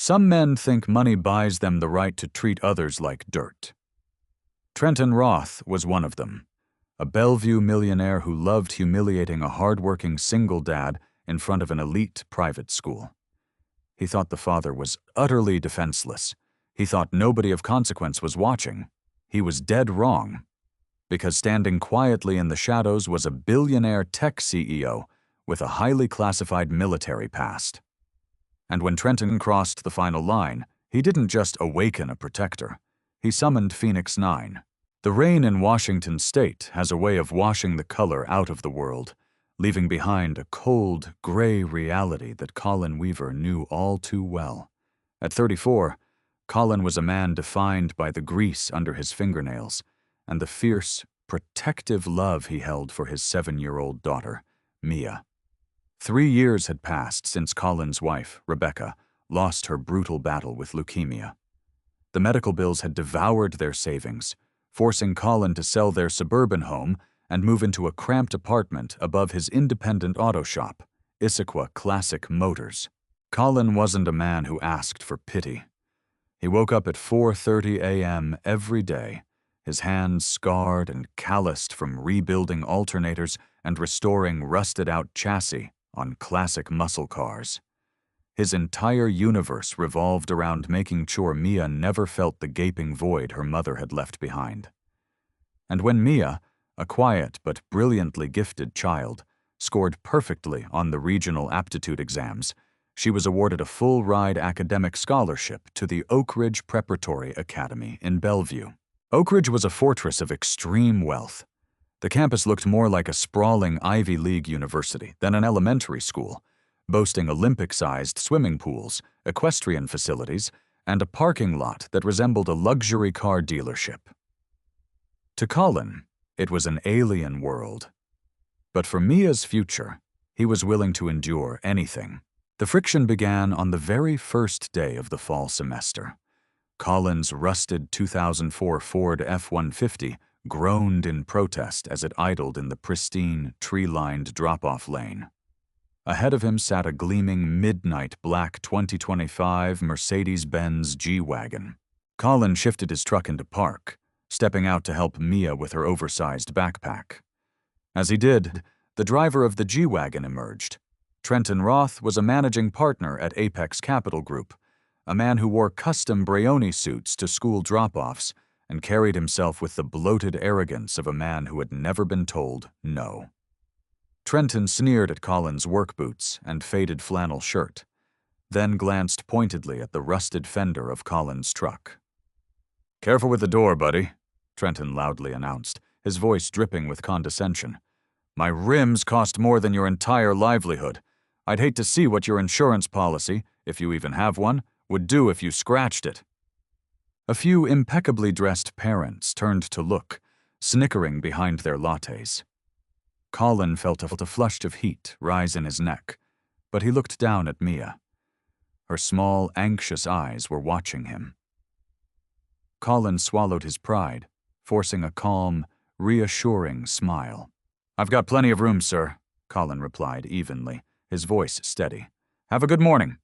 Some men think money buys them the right to treat others like dirt. Trenton Roth was one of them, a Bellevue millionaire who loved humiliating a hardworking single dad in front of an elite private school. He thought the father was utterly defenseless. He thought nobody of consequence was watching. He was dead wrong, because standing quietly in the shadows was a billionaire tech CEO with a highly classified military past. And when Trenton crossed the final line, he didn't just awaken a protector. He summoned Phoenix 9. The rain in Washington state has a way of washing the color out of the world, leaving behind a cold, gray reality that Colin Weaver knew all too well. At 34, Colin was a man defined by the grease under his fingernails and the fierce, protective love he held for his 7-year-old daughter, Mia. 3 years had passed since Colin's wife, Rebecca, lost her brutal battle with leukemia. The medical bills had devoured their savings, forcing Colin to sell their suburban home and move into a cramped apartment above his independent auto shop, Issaquah Classic Motors. Colin wasn't a man who asked for pity. He woke up at 4:30 a.m. every day, his hands scarred and calloused from rebuilding alternators and restoring rusted-out chassis on classic muscle cars. His entire universe revolved around making sure Mia never felt the gaping void her mother had left behind. And when Mia, a quiet but brilliantly gifted child, scored perfectly on the regional aptitude exams, she was awarded a full-ride academic scholarship to the Oak Ridge Preparatory Academy in Bellevue. Oak Ridge was a fortress of extreme wealth. The campus looked more like a sprawling Ivy League university than an elementary school, boasting Olympic-sized swimming pools, equestrian facilities, and a parking lot that resembled a luxury car dealership. To Colin, it was an alien world. But for Mia's future, he was willing to endure anything. The friction began on the very first day of the fall semester. Colin's rusted 2004 Ford F-150 groaned in protest as it idled in the pristine, tree-lined drop-off lane. Ahead of him sat a gleaming midnight black 2025 Mercedes-Benz G-Wagon. Colin shifted his truck into park, stepping out to help Mia with her oversized backpack. As he did, the driver of the G-Wagon emerged. Trenton Roth was a managing partner at Apex Capital Group, a man who wore custom Brioni suits to school drop-offs and carried himself with the bloated arrogance of a man who had never been told no. Trenton sneered at Colin's work boots and faded flannel shirt, then glanced pointedly at the rusted fender of Colin's truck. "Careful with the door, buddy," Trenton loudly announced, his voice dripping with condescension. "My rims cost more than your entire livelihood. I'd hate to see what your insurance policy, if you even have one, would do if you scratched it." A few impeccably dressed parents turned to look, snickering behind their lattes. Colin felt a flush of heat rise in his neck, but he looked down at Mia. Her small, anxious eyes were watching him. Colin swallowed his pride, forcing a calm, reassuring smile. "I've got plenty of room, sir," Colin replied evenly, his voice steady. "Have a good morning."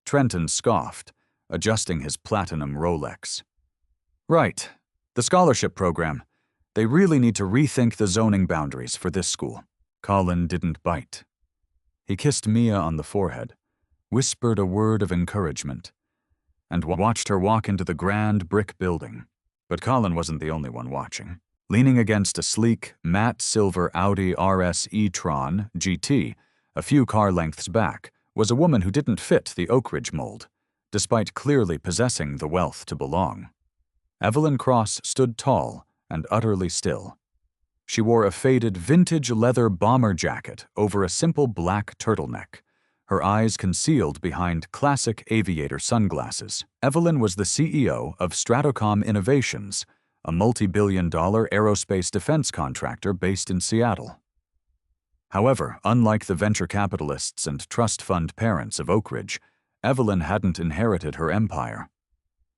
Trenton scoffed, adjusting his platinum Rolex. "Right, the scholarship program. They really need to rethink the zoning boundaries for this school." Colin didn't bite. He kissed Mia on the forehead, whispered a word of encouragement, and watched her walk into the grand brick building. But Colin wasn't the only one watching. Leaning against a sleek, matte silver Audi RS e-tron GT, a few car lengths back, was a woman who didn't fit the Oak Ridge mold, despite clearly possessing the wealth to belong. Evelyn Cross stood tall and utterly still. She wore a faded vintage leather bomber jacket over a simple black turtleneck, her eyes concealed behind classic aviator sunglasses. Evelyn was the CEO of Stratocom Innovations, a multi-billion-dollar aerospace defense contractor based in Seattle. However, unlike the venture capitalists and trust fund parents of Oak Ridge, Evelyn hadn't inherited her empire.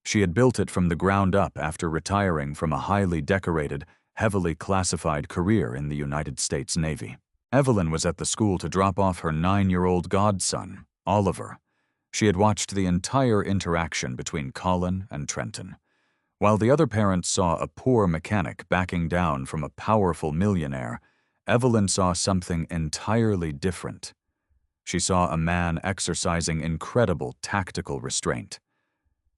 She had built it from the ground up after retiring from a highly decorated, heavily classified career in the United States Navy. Evelyn was at the school to drop off her 9-year-old godson, Oliver, She had watched the entire interaction between Colin and Trenton. While the other parents saw a poor mechanic backing down from a powerful millionaire, Evelyn saw something entirely different. She saw a man exercising incredible tactical restraint.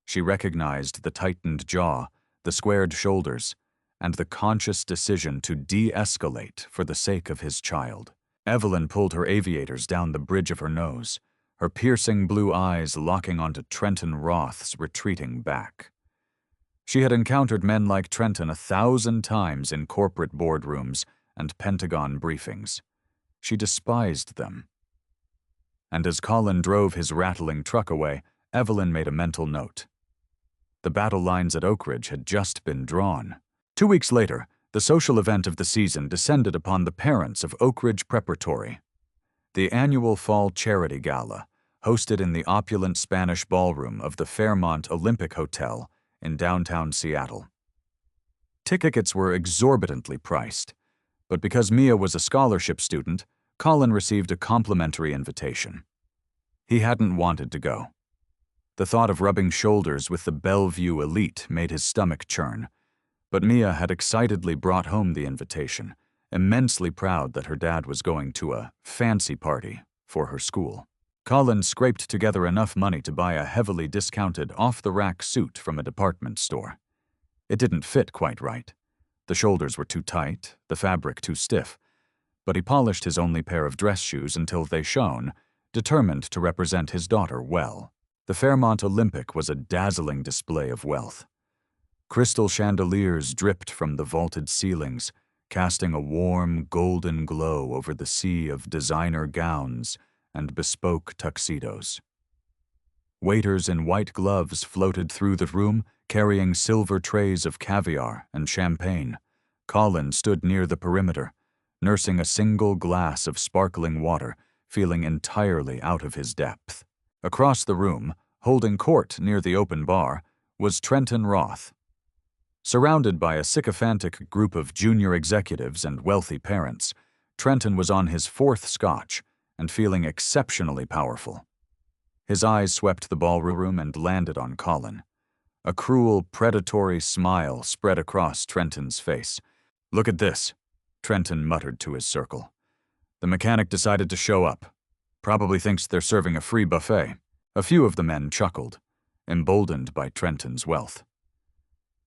She recognized the tightened jaw, the squared shoulders, and the conscious decision to de-escalate for the sake of his child. Evelyn pulled her aviators down the bridge of her nose, her piercing blue eyes locking onto Trenton Roth's retreating back. She had encountered men like Trenton 1,000 times in corporate boardrooms and Pentagon briefings. She despised them. And as Colin drove his rattling truck away, Evelyn made a mental note. The battle lines at Oak Ridge had just been drawn. 2 weeks later, the social event of the season descended upon the parents of Oak Ridge Preparatory. The annual Fall Charity Gala, hosted in the opulent Spanish ballroom of the Fairmont Olympic Hotel in downtown Seattle. Tickets were exorbitantly priced, but because Mia was a scholarship student, Colin received a complimentary invitation. He hadn't wanted to go. The thought of rubbing shoulders with the Bellevue elite made his stomach churn, but Mia had excitedly brought home the invitation, immensely proud that her dad was going to a fancy party for her school. Colin scraped together enough money to buy a heavily discounted off-the-rack suit from a department store. It didn't fit quite right. The shoulders were too tight, the fabric too stiff, but he polished his only pair of dress shoes until they shone, determined to represent his daughter well. The Fairmont Olympic was a dazzling display of wealth. Crystal chandeliers dripped from the vaulted ceilings, casting a warm, golden glow over the sea of designer gowns and bespoke tuxedos. Waiters in white gloves floated through the room, carrying silver trays of caviar and champagne. Colin stood near the perimeter, nursing a single glass of sparkling water, feeling entirely out of his depth. Across the room, holding court near the open bar, was Trenton Roth. Surrounded by a sycophantic group of junior executives and wealthy parents, Trenton was on his 4th scotch and feeling exceptionally powerful. His eyes swept the ballroom and landed on Colin. A cruel, predatory smile spread across Trenton's face. "Look at this," Trenton muttered to his circle. "The mechanic decided to show up. Probably thinks they're serving a free buffet." A few of the men chuckled, emboldened by Trenton's wealth.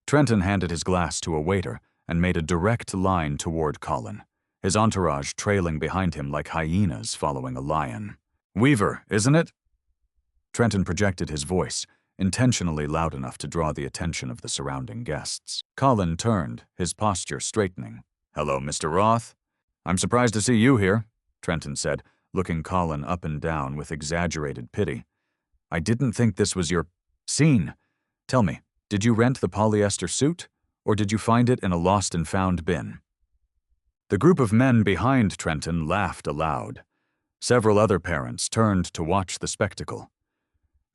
Trenton handed his glass to a waiter and made a direct line toward Colin, his entourage trailing behind him like hyenas following a lion. "Weaver, isn't it?" Trenton projected his voice, intentionally loud enough to draw the attention of the surrounding guests. Colin turned, his posture straightening. "Hello, Mr. Roth. I'm surprised to see you here," Trenton said, looking Colin up and down with exaggerated pity. "I didn't think this was your scene. Tell me, did you rent the polyester suit, or did you find it in a lost-and-found bin?" The group of men behind Trenton laughed aloud. Several other parents turned to watch the spectacle.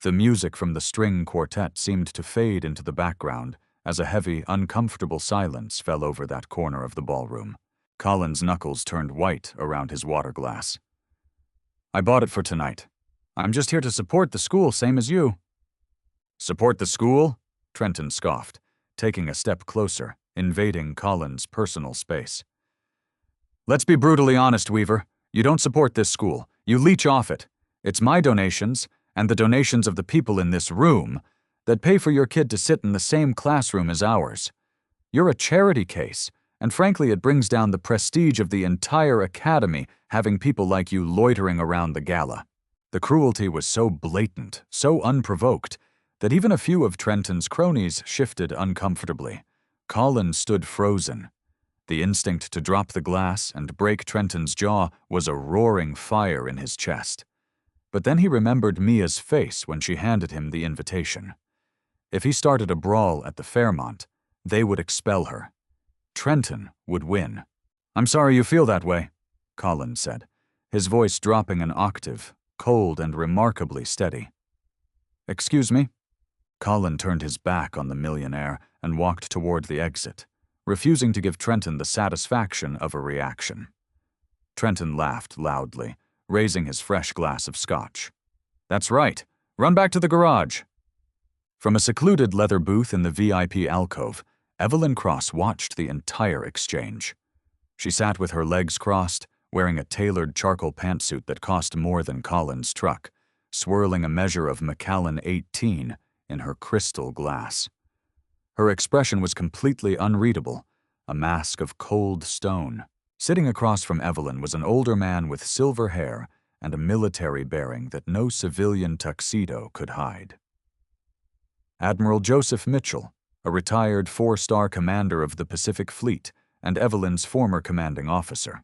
The music from the string quartet seemed to fade into the background as a heavy, uncomfortable silence fell over that corner of the ballroom. Colin's knuckles turned white around his water glass. "I bought it for tonight. I'm just here to support the school, same as you." "Support the school?" Trenton scoffed, taking a step closer, invading Colin's personal space. "Let's be brutally honest, Weaver. You don't support this school. You leech off it. It's my donations, and the donations of the people in this room, that pay for your kid to sit in the same classroom as ours. You're a charity case, and frankly it brings down the prestige of the entire academy having people like you loitering around the gala." The cruelty was so blatant, so unprovoked, that even a few of Trenton's cronies shifted uncomfortably. Colin stood frozen. The instinct to drop the glass and break Trenton's jaw was a roaring fire in his chest. But then he remembered Mia's face when she handed him the invitation. If he started a brawl at the Fairmont, they would expel her. Trenton would win. "I'm sorry you feel that way," Colin said, his voice dropping an octave, cold and remarkably steady. "Excuse me?" Colin turned his back on the millionaire and walked toward the exit, refusing to give Trenton the satisfaction of a reaction. Trenton laughed loudly, raising his fresh glass of scotch. "That's right. Run back to the garage." From a secluded leather booth in the VIP alcove, Evelyn Cross watched the entire exchange. She sat with her legs crossed, wearing a tailored charcoal pantsuit that cost more than Colin's truck, swirling a measure of Macallan 18 in her crystal glass. Her expression was completely unreadable, a mask of cold stone. Sitting across from Evelyn was an older man with silver hair and a military bearing that no civilian tuxedo could hide. Admiral Joseph Mitchell, a retired four-star commander of the Pacific Fleet and Evelyn's former commanding officer.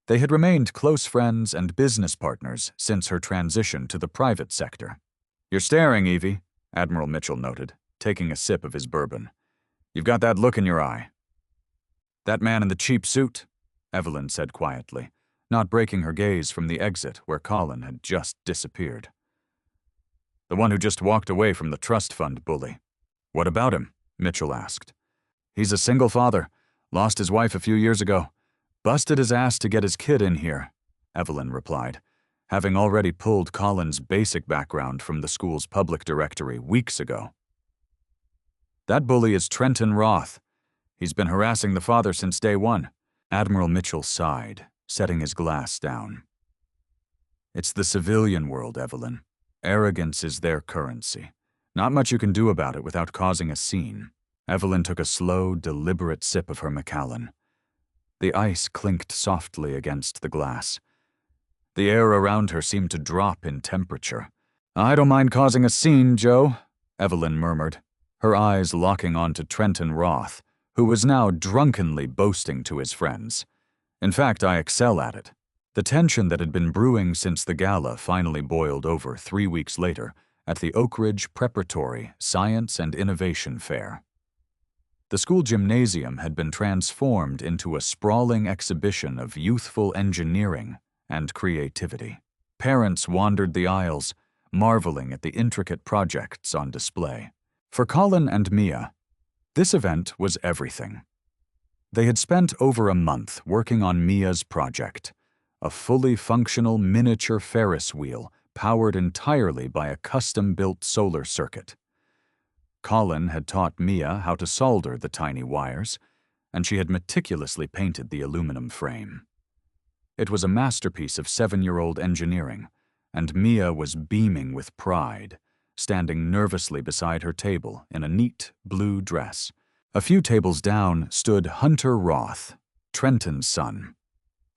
They had remained close friends and business partners since her transition to the private sector. "You're staring, Evie," Admiral Mitchell noted, taking a sip of his bourbon. "You've got that look in your eye." "That man in the cheap suit," Evelyn said quietly, not breaking her gaze from the exit where Colin had just disappeared. "The one who just walked away from the trust fund bully." "What about him?" Mitchell asked. "He's a single father, lost his wife a few years ago. Busted his ass to get his kid in here," Evelyn replied, having already pulled Colin's basic background from the school's public directory weeks ago. "That bully is Trenton Roth. He's been harassing the father since day one." Admiral Mitchell sighed, setting his glass down. "It's the civilian world, Evelyn. Arrogance is their currency. Not much you can do about it without causing a scene." Evelyn took a slow, deliberate sip of her Macallan. The ice clinked softly against the glass. The air around her seemed to drop in temperature. "I don't mind causing a scene, Joe," Evelyn murmured, her eyes locking onto Trenton Roth, who was now drunkenly boasting to his friends. "In fact, I excel at it." The tension that had been brewing since the gala finally boiled over 3 weeks later at the Oak Ridge Preparatory Science and Innovation Fair. The school gymnasium had been transformed into a sprawling exhibition of youthful engineering and creativity. Parents wandered the aisles, marveling at the intricate projects on display. For Colin and Mia, this event was everything. They had spent over a month working on Mia's project, a fully functional miniature Ferris wheel powered entirely by a custom-built solar circuit. Colin had taught Mia how to solder the tiny wires, and she had meticulously painted the aluminum frame. It was a masterpiece of 7-year-old engineering, and Mia was beaming with pride, standing nervously beside her table in a neat blue dress. A few tables down stood Hunter Roth, Trenton's son.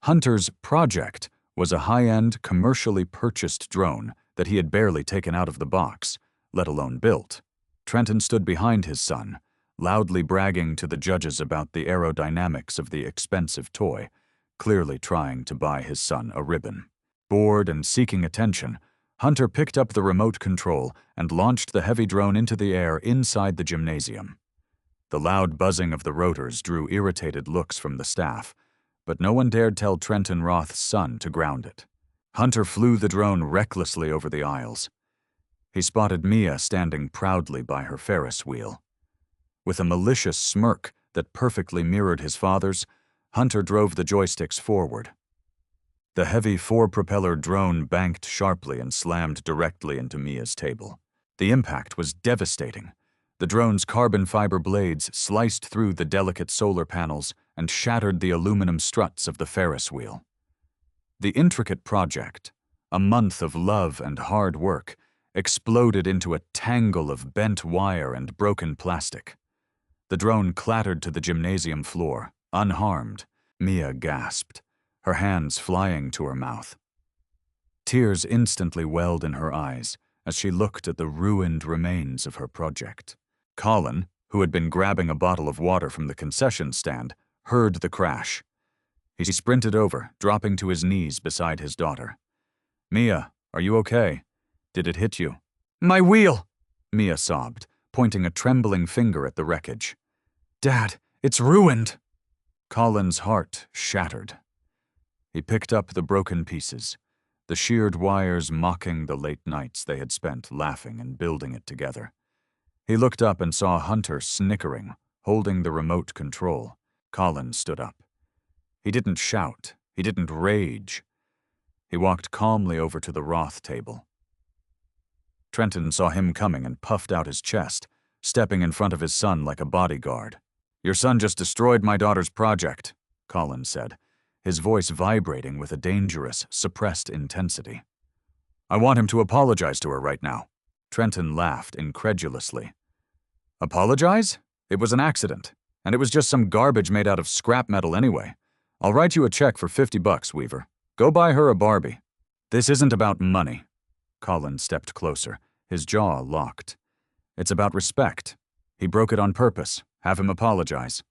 Hunter's project was a high-end, commercially purchased drone that he had barely taken out of the box, let alone built. Trenton stood behind his son, loudly bragging to the judges about the aerodynamics of the expensive toy, clearly trying to buy his son a ribbon. Bored and seeking attention, Hunter picked up the remote control and launched the heavy drone into the air inside the gymnasium. The loud buzzing of the rotors drew irritated looks from the staff, but no one dared tell Trenton Roth's son to ground it. Hunter flew the drone recklessly over the aisles. He spotted Mia standing proudly by her Ferris wheel. With a malicious smirk that perfectly mirrored his father's, Hunter drove the joysticks forward. The heavy 4-propeller drone banked sharply and slammed directly into Mia's table. The impact was devastating. The drone's carbon fiber blades sliced through the delicate solar panels and shattered the aluminum struts of the Ferris wheel. The intricate project, a month of love and hard work, exploded into a tangle of bent wire and broken plastic. The drone clattered to the gymnasium floor, unharmed. Mia gasped, her hands flying to her mouth. Tears instantly welled in her eyes as she looked at the ruined remains of her project. Colin, who had been grabbing a bottle of water from the concession stand, heard the crash. He sprinted over, dropping to his knees beside his daughter. "Mia, are you okay? Did it hit you?" "My wheel!" Mia sobbed, pointing a trembling finger at the wreckage. "Dad, it's ruined!" Colin's heart shattered. He picked up the broken pieces, the sheared wires mocking the late nights they had spent laughing and building it together. He looked up and saw Hunter snickering, holding the remote control. Colin stood up. He didn't shout. He didn't rage. He walked calmly over to the Roth table. Trenton saw him coming and puffed out his chest, stepping in front of his son like a bodyguard. "Your son just destroyed my daughter's project," Colin said, his voice vibrating with a dangerous, suppressed intensity. "I want him to apologize to her right now." Trenton laughed incredulously. "Apologize? It was an accident, and it was just some garbage made out of scrap metal anyway. I'll write you a check for $50, Weaver. Go buy her a Barbie." "This isn't about money." Colin stepped closer, his jaw locked. "It's about respect. He broke it on purpose. Have him apologize."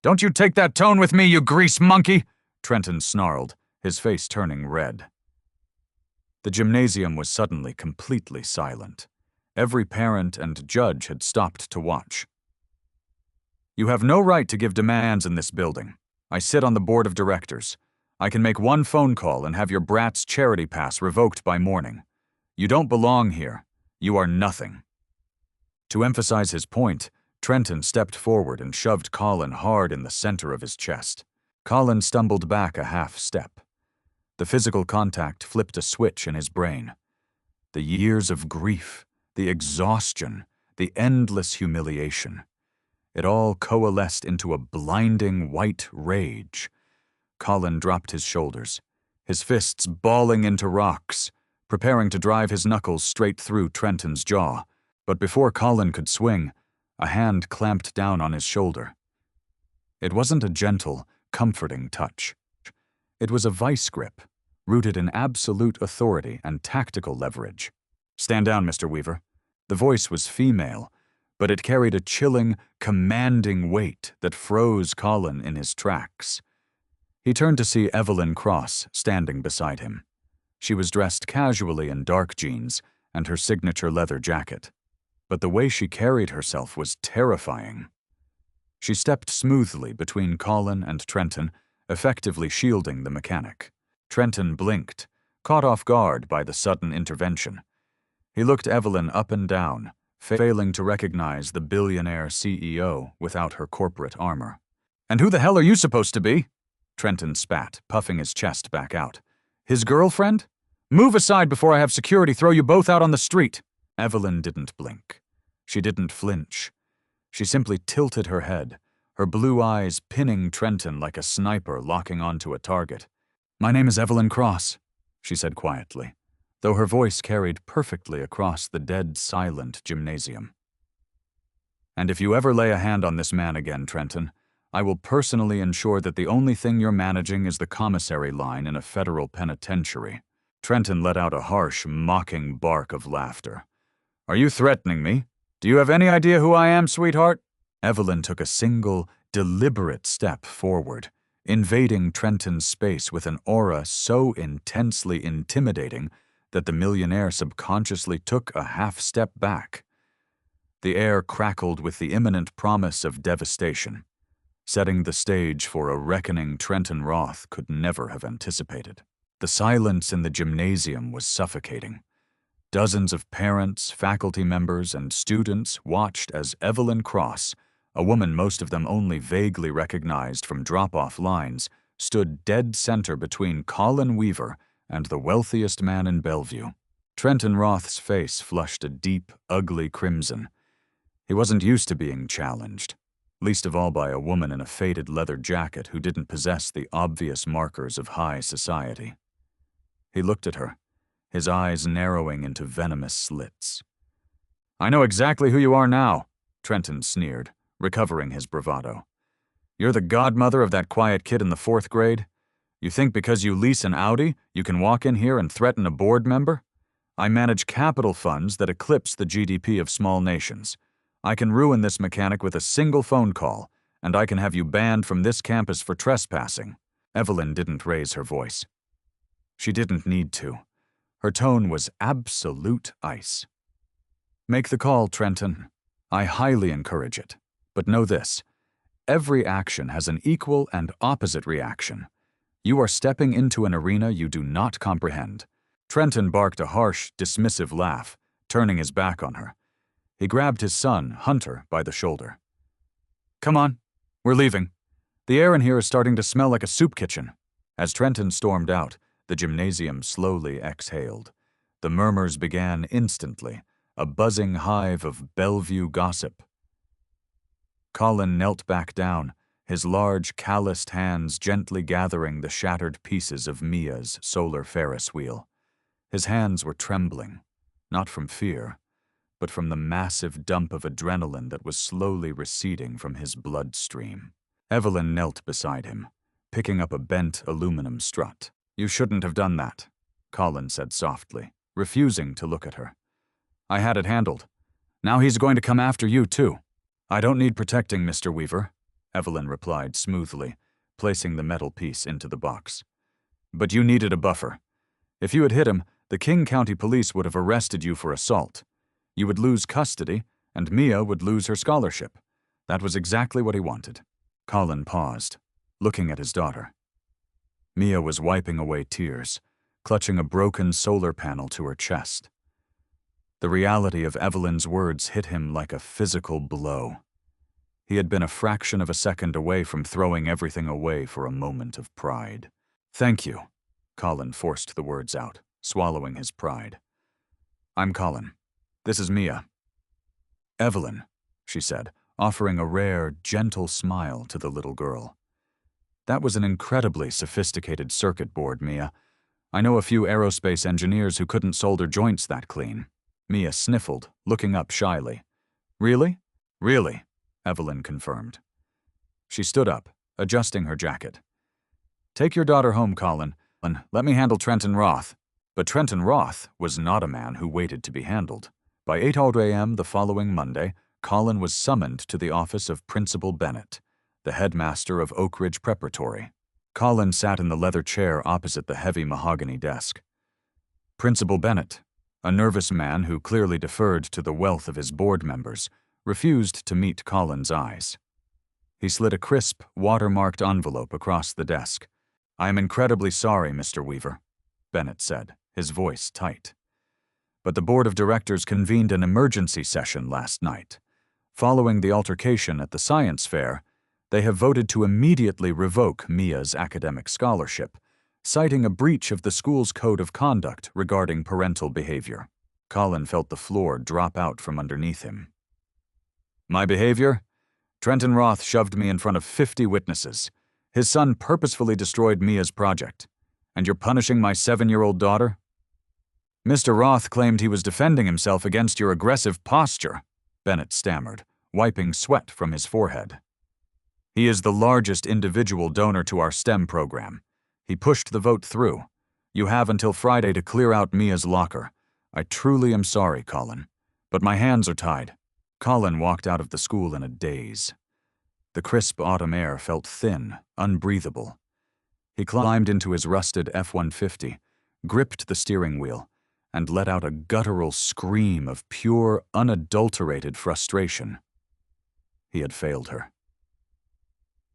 "Don't you take that tone with me, you grease monkey!" Trenton snarled, his face turning red. The gymnasium was suddenly completely silent. Every parent and judge had stopped to watch. "You have no right to give demands in this building. I sit on the board of directors. I can make one phone call and have your brat's charity pass revoked by morning. You don't belong here. You are nothing." To emphasize his point, Trenton stepped forward and shoved Colin hard in the center of his chest. Colin stumbled back a half step. The physical contact flipped a switch in his brain. The years of grief, the exhaustion, the endless humiliation. It all coalesced into a blinding white rage. Colin dropped his shoulders, his fists balling into rocks, preparing to drive his knuckles straight through Trenton's jaw. But before Colin could swing, a hand clamped down on his shoulder. It wasn't a gentle, comforting touch. It was a vice grip, rooted in absolute authority and tactical leverage. "Stand down, Mr. Weaver." The voice was female, but it carried a chilling, commanding weight that froze Colin in his tracks. He turned to see Evelyn Cross standing beside him. She was dressed casually in dark jeans and her signature leather jacket, but the way she carried herself was terrifying. She stepped smoothly between Colin and Trenton, effectively shielding the mechanic. Trenton blinked, caught off guard by the sudden intervention. He looked Evelyn up and down, failing to recognize the billionaire CEO without her corporate armor. "And who the hell are you supposed to be?" Trenton spat, puffing his chest back out. "His girlfriend? Move aside before I have security throw you both out on the street." Evelyn didn't blink. She didn't flinch. She simply tilted her head, her blue eyes pinning Trenton like a sniper locking onto a target. "My name is Evelyn Cross," she said quietly, though her voice carried perfectly across the dead silent gymnasium. "And if you ever lay a hand on this man again, Trenton, I will personally ensure that the only thing you're managing is the commissary line in a federal penitentiary." Trenton let out a harsh, mocking bark of laughter. "Are you threatening me? Do you have any idea who I am, sweetheart?" Evelyn took a single, deliberate step forward, invading Trenton's space with an aura so intensely intimidating that the millionaire subconsciously took a half step back. The air crackled with the imminent promise of devastation, setting the stage for a reckoning Trenton Roth could never have anticipated. The silence in the gymnasium was suffocating. Dozens of parents, faculty members, and students watched as Evelyn Cross, a woman most of them only vaguely recognized from drop-off lines, stood dead center between Colin Weaver and the wealthiest man in Bellevue. Trenton Roth's face flushed a deep, ugly crimson. He wasn't used to being challenged, least of all by a woman in a faded leather jacket who didn't possess the obvious markers of high society. He looked at her, his eyes narrowing into venomous slits. "I know exactly who you are now," Trenton sneered, recovering his bravado. "You're the godmother of that quiet kid in the 4th grade? You think because you lease an Audi, you can walk in here and threaten a board member? I manage capital funds that eclipse the GDP of small nations. I can ruin this mechanic with a single phone call, and I can have you banned from this campus for trespassing." Evelyn didn't raise her voice. She didn't need to. Her tone was absolute ice. "Make the call, Trenton. I highly encourage it. But know this. Every action has an equal and opposite reaction. You are stepping into an arena you do not comprehend." Trenton barked a harsh, dismissive laugh, turning his back on her. He grabbed his son, Hunter, by the shoulder. "Come on, we're leaving. The air in here is starting to smell like a soup kitchen." As Trenton stormed out, the gymnasium slowly exhaled. The murmurs began instantly, a buzzing hive of Bellevue gossip. Colin knelt back down, his large, calloused hands gently gathering the shattered pieces of Mia's solar Ferris wheel. His hands were trembling, not from fear, but from the massive dump of adrenaline that was slowly receding from his bloodstream. Evelyn knelt beside him, picking up a bent aluminum strut. "You shouldn't have done that," Colin said softly, refusing to look at her. "I had it handled. Now he's going to come after you, too." "I don't need protecting, Mr. Weaver," Evelyn replied smoothly, placing the metal piece into the box. "But you needed a buffer. If you had hit him, the King County Police would have arrested you for assault. You would lose custody, and Mia would lose her scholarship. That was exactly what he wanted." Colin paused, looking at his daughter. Mia was wiping away tears, clutching a broken solar panel to her chest. The reality of Evelyn's words hit him like a physical blow. He had been a fraction of a second away from throwing everything away for a moment of pride. "Thank you," Colin forced the words out, swallowing his pride. "I'm Colin. This is Mia." "Evelyn," she said, offering a rare, gentle smile to the little girl. "That was an incredibly sophisticated circuit board, Mia. I know a few aerospace engineers who couldn't solder joints that clean." Mia sniffled, looking up shyly. "Really?" "Really," Evelyn confirmed. She stood up, adjusting her jacket. "Take your daughter home, Colin, and let me handle Trenton Roth." But Trenton Roth was not a man who waited to be handled. By 8 a.m. the following Monday, Colin was summoned to the office of Principal Bennett, the headmaster of Oak Ridge Preparatory. Colin sat in the leather chair opposite the heavy mahogany desk. Principal Bennett, a nervous man who clearly deferred to the wealth of his board members, refused to meet Colin's eyes. He slid a crisp, watermarked envelope across the desk. "I am incredibly sorry, Mr. Weaver," Bennett said, his voice tight. "But the board of directors convened an emergency session last night. Following the altercation at the science fair, they have voted to immediately revoke Mia's academic scholarship, citing a breach of the school's code of conduct regarding parental behavior." Colin felt the floor drop out from underneath him. "My behavior? Trenton Roth shoved me in front of 50 witnesses. His son purposefully destroyed Mia's project. And you're punishing my 7-year-old daughter?" "Mr. Roth claimed he was defending himself against your aggressive posture," Bennett stammered, wiping sweat from his forehead. "He is the largest individual donor to our STEM program. He pushed the vote through. You have until Friday to clear out Mia's locker. I truly am sorry, Colin, but my hands are tied." Colin walked out of the school in a daze. The crisp autumn air felt thin, unbreathable. He climbed into his rusted F-150, gripped the steering wheel, and let out a guttural scream of pure, unadulterated frustration. He had failed her.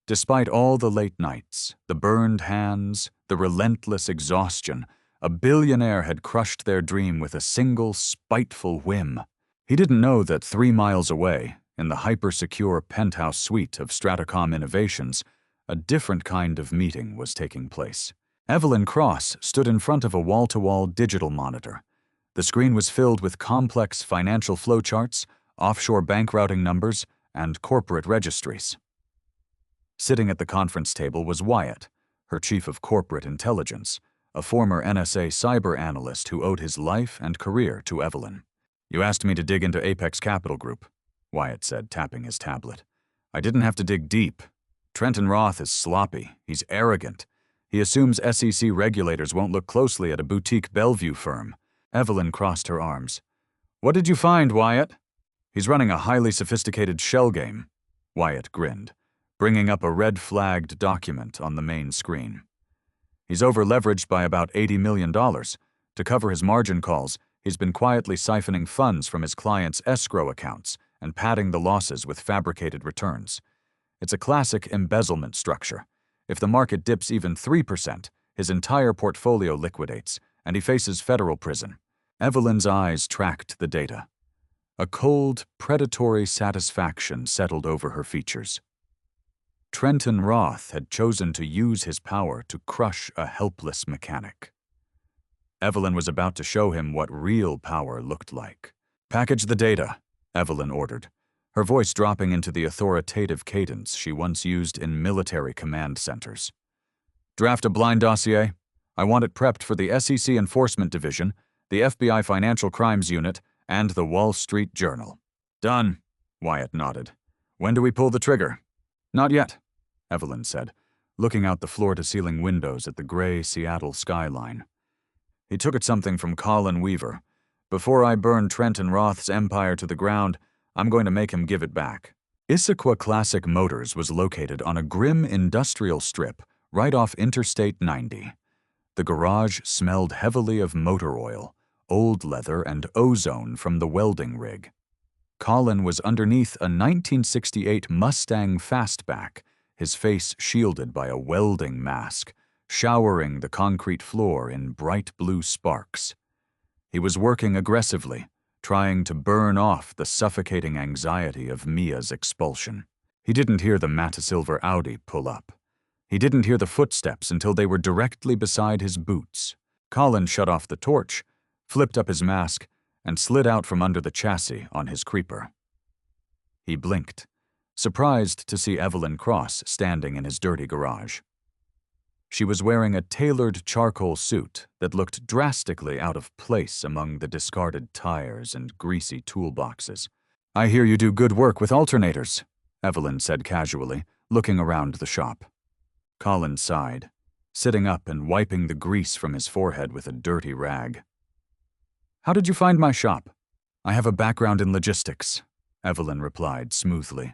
Despite all the late nights, the burned hands, the relentless exhaustion, a billionaire had crushed their dream with a single, spiteful whim. He didn't know that 3 miles away, in the hyper-secure penthouse suite of Stratacom Innovations, a different kind of meeting was taking place. Evelyn Cross stood in front of a wall-to-wall digital monitor. The screen was filled with complex financial flowcharts, offshore bank routing numbers, and corporate registries. Sitting at the conference table was Wyatt, her chief of corporate intelligence, a former NSA cyber analyst who owed his life and career to Evelyn. "You asked me to dig into Apex Capital Group," Wyatt said, tapping his tablet. "I didn't have to dig deep. Trenton Roth is sloppy. He's arrogant. He assumes SEC regulators won't look closely at a boutique Bellevue firm." Evelyn crossed her arms. "What did you find, Wyatt?" "He's running a highly sophisticated shell game," Wyatt grinned, bringing up a red-flagged document on the main screen. "He's over-leveraged by about $80 million. To cover his margin calls, he's been quietly siphoning funds from his clients' escrow accounts and padding the losses with fabricated returns. It's a classic embezzlement structure. If the market dips even 3%, his entire portfolio liquidates, and he faces federal prison." Evelyn's eyes tracked the data. A cold, predatory satisfaction settled over her features. Trenton Roth had chosen to use his power to crush a helpless mechanic. Evelyn was about to show him what real power looked like. "Package the data," Evelyn ordered, her voice dropping into the authoritative cadence she once used in military command centers. "Draft a blind dossier. I want it prepped for the SEC Enforcement Division, the FBI Financial Crimes Unit, and the Wall Street Journal." "Done," Wyatt nodded. "When do we pull the trigger?" "Not yet," Evelyn said, looking out the floor-to-ceiling windows at the gray Seattle skyline. "He took it something from Colin Weaver. Before I burn Trenton Roth's empire to the ground, I'm going to make him give it back." Issaquah Classic Motors was located on a grim industrial strip right off Interstate 90. The garage smelled heavily of motor oil, old leather, and ozone from the welding rig. Colin was underneath a 1968 Mustang Fastback, his face shielded by a welding mask, showering the concrete floor in bright blue sparks. He was working aggressively, trying to burn off the suffocating anxiety of Mia's expulsion. He didn't hear the Matasilver Audi pull up. He didn't hear the footsteps until they were directly beside his boots. Colin shut off the torch, flipped up his mask, and slid out from under the chassis on his creeper. He blinked, surprised to see Evelyn Cross standing in his dirty garage. She was wearing a tailored charcoal suit that looked drastically out of place among the discarded tires and greasy toolboxes. "I hear you do good work with alternators," Evelyn said casually, looking around the shop. Colin sighed, sitting up and wiping the grease from his forehead with a dirty rag. "How did you find my shop?" "I have a background in logistics," Evelyn replied smoothly.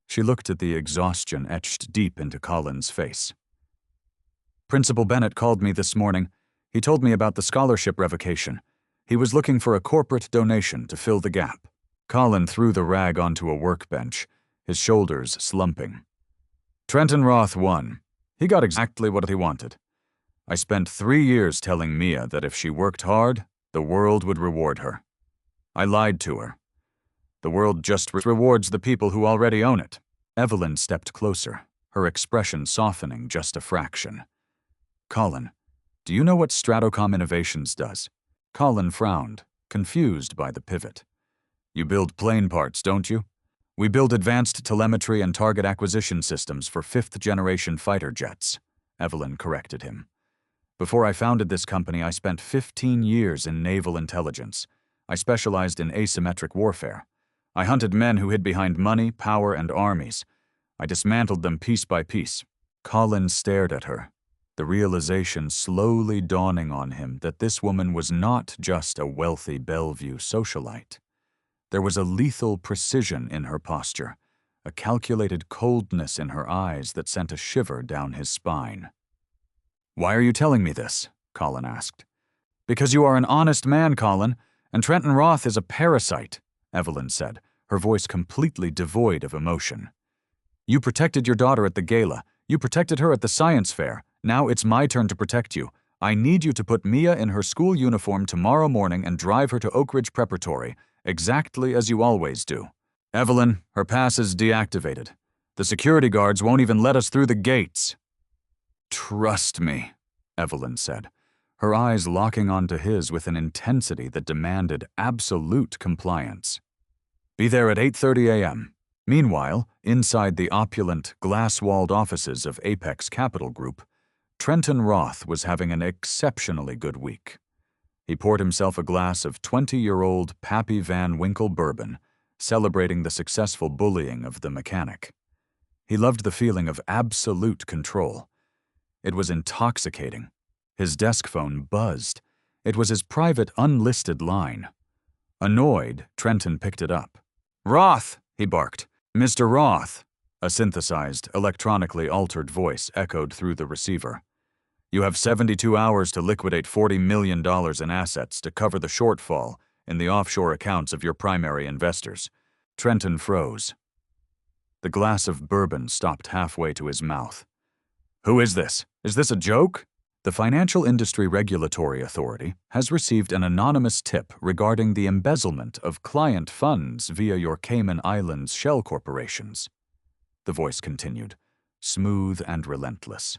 She looked at the exhaustion etched deep into Colin's face. "Principal Bennett called me this morning. He told me about the scholarship revocation. He was looking for a corporate donation to fill the gap." Colin threw the rag onto a workbench, his shoulders slumping. "Trenton Roth won. He got exactly what he wanted. I spent 3 years telling Mia that if she worked hard, the world would reward her. I lied to her. The world just rewards the people who already own it." Evelyn stepped closer, her expression softening just a fraction. "Colin, do you know what Stratocom Innovations does?" Colin frowned, confused by the pivot. "You build plane parts, don't you?" "We build advanced telemetry and target acquisition systems for fifth-generation fighter jets," Evelyn corrected him. "Before I founded this company, I spent 15 years in naval intelligence. I specialized in asymmetric warfare. I hunted men who hid behind money, power, and armies. I dismantled them piece by piece." Colin stared at her, the realization slowly dawning on him that this woman was not just a wealthy Bellevue socialite. There was a lethal precision in her posture, a calculated coldness in her eyes that sent a shiver down his spine. "Why are you telling me this?" Colin asked. "Because you are an honest man, Colin, and Trenton Roth is a parasite," Evelyn said, her voice completely devoid of emotion. "You protected your daughter at the gala. You protected her at the science fair. Now it's my turn to protect you. I need you to put Mia in her school uniform tomorrow morning and drive her to Oak Ridge Preparatory, exactly as you always do." "Evelyn, her pass is deactivated. The security guards won't even let us through the gates." "Trust me," Evelyn said, her eyes locking onto his with an intensity that demanded absolute compliance. "Be there at 8:30 a.m. Meanwhile, inside the opulent, glass-walled offices of Apex Capital Group, Trenton Roth was having an exceptionally good week. He poured himself a glass of 20-year-old Pappy Van Winkle bourbon, celebrating the successful bullying of the mechanic. He loved the feeling of absolute control. It was intoxicating. His desk phone buzzed. It was his private unlisted line. Annoyed, Trenton picked it up. "Roth!" he barked. "Mr. Roth!" A synthesized, electronically altered voice echoed through the receiver. "You have 72 hours to liquidate $40 million in assets to cover the shortfall in the offshore accounts of your primary investors." Trenton froze. The glass of bourbon stopped halfway to his mouth. "Who is this? Is this a joke?" The Financial Industry Regulatory Authority has received an anonymous tip regarding the embezzlement of client funds via your Cayman Islands shell corporations. The voice continued, smooth and relentless.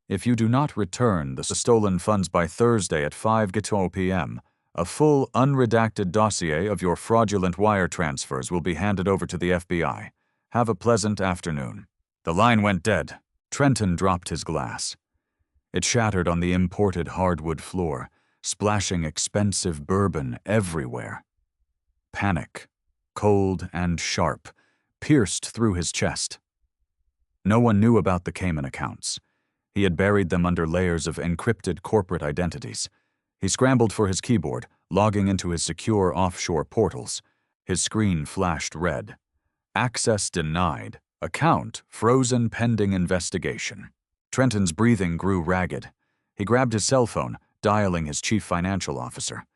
If you do not return the stolen funds by Thursday at 5:00 p.m., a full, unredacted dossier of your fraudulent wire transfers will be handed over to the FBI. Have a pleasant afternoon." The line went dead. Trenton dropped his glass. It shattered on the imported hardwood floor, splashing expensive bourbon everywhere. Panic, cold and sharp, pierced through his chest. No one knew about the Cayman accounts. He had buried them under layers of encrypted corporate identities. He scrambled for his keyboard, logging into his secure offshore portals. His screen flashed red. Access denied. Account frozen pending investigation. Trenton's breathing grew ragged. He grabbed his cell phone, dialing his chief financial officer.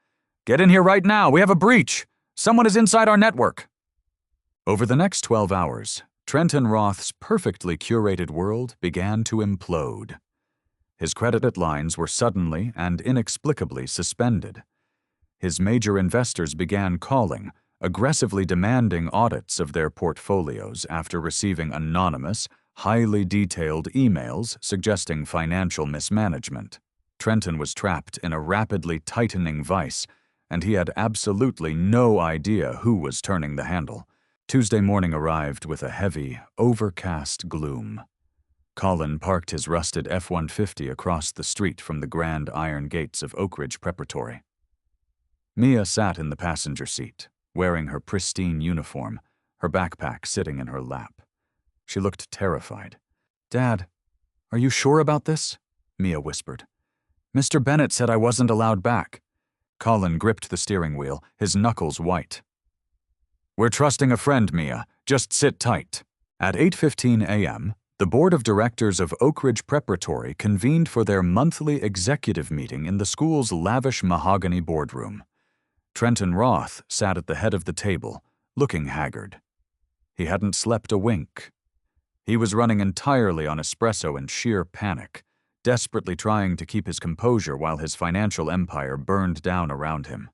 "Get in here right now! We have a breach! Someone is inside our network!" Over the next 12 hours, Trenton Roth's perfectly curated world began to implode. His credit lines were suddenly and inexplicably suspended. His major investors began calling, aggressively demanding audits of their portfolios after receiving anonymous, highly detailed emails suggesting financial mismanagement. Trenton was trapped in a rapidly tightening vice, and he had absolutely no idea who was turning the handle. Tuesday morning arrived with a heavy, overcast gloom. Colin parked his rusted F-150 across the street from the grand iron gates of Oak Ridge Preparatory. Mia sat in the passenger seat, wearing her pristine uniform, her backpack sitting in her lap. She looked terrified. "Dad, are you sure about this?" Mia whispered. "Mr. Bennett said I wasn't allowed back." Colin gripped the steering wheel, his knuckles white. "We're trusting a friend, Mia. Just sit tight." At 8:15 a.m., the board of directors of Oak Ridge Preparatory convened for their monthly executive meeting in the school's lavish mahogany boardroom. Trenton Roth sat at the head of the table, looking haggard. He hadn't slept a wink. He was running entirely on espresso and sheer panic, desperately trying to keep his composure while his financial empire burned down around him.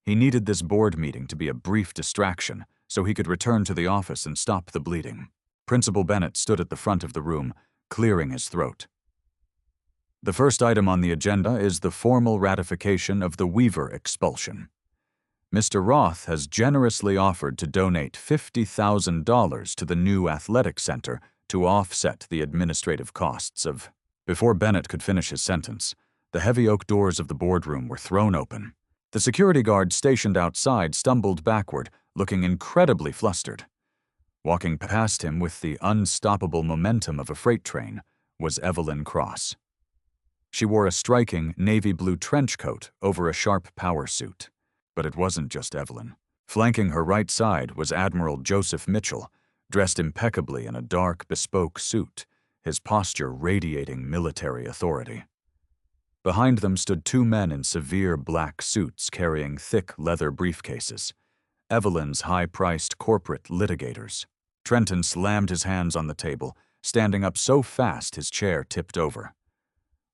He needed this board meeting to be a brief distraction so he could return to the office and stop the bleeding. Principal Bennett stood at the front of the room, clearing his throat. "The first item on the agenda is the formal ratification of the Weaver expulsion. Mr. Roth has generously offered to donate $50,000 to the new athletic center to offset the administrative costs of—" Before Bennett could finish his sentence, the heavy oak doors of the boardroom were thrown open. The security guard stationed outside stumbled backward, looking incredibly flustered. Walking past him with the unstoppable momentum of a freight train was Evelyn Cross. She wore a striking navy blue trench coat over a sharp power suit. But it wasn't just Evelyn. Flanking her right side was Admiral Joseph Mitchell, dressed impeccably in a dark, bespoke suit, his posture radiating military authority. Behind them stood two men in severe black suits carrying thick leather briefcases, Evelyn's high-priced corporate litigators. Trenton slammed his hands on the table, standing up so fast his chair tipped over.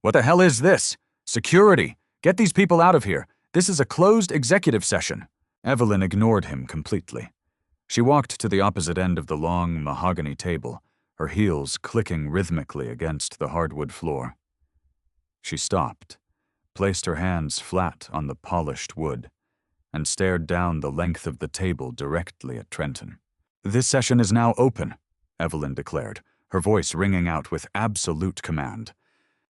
"What the hell is this? Security! Get these people out of here! This is a closed executive session." Evelyn ignored him completely. She walked to the opposite end of the long mahogany table, her heels clicking rhythmically against the hardwood floor. She stopped, placed her hands flat on the polished wood, and stared down the length of the table directly at Trenton. "This session is now open," Evelyn declared, her voice ringing out with absolute command.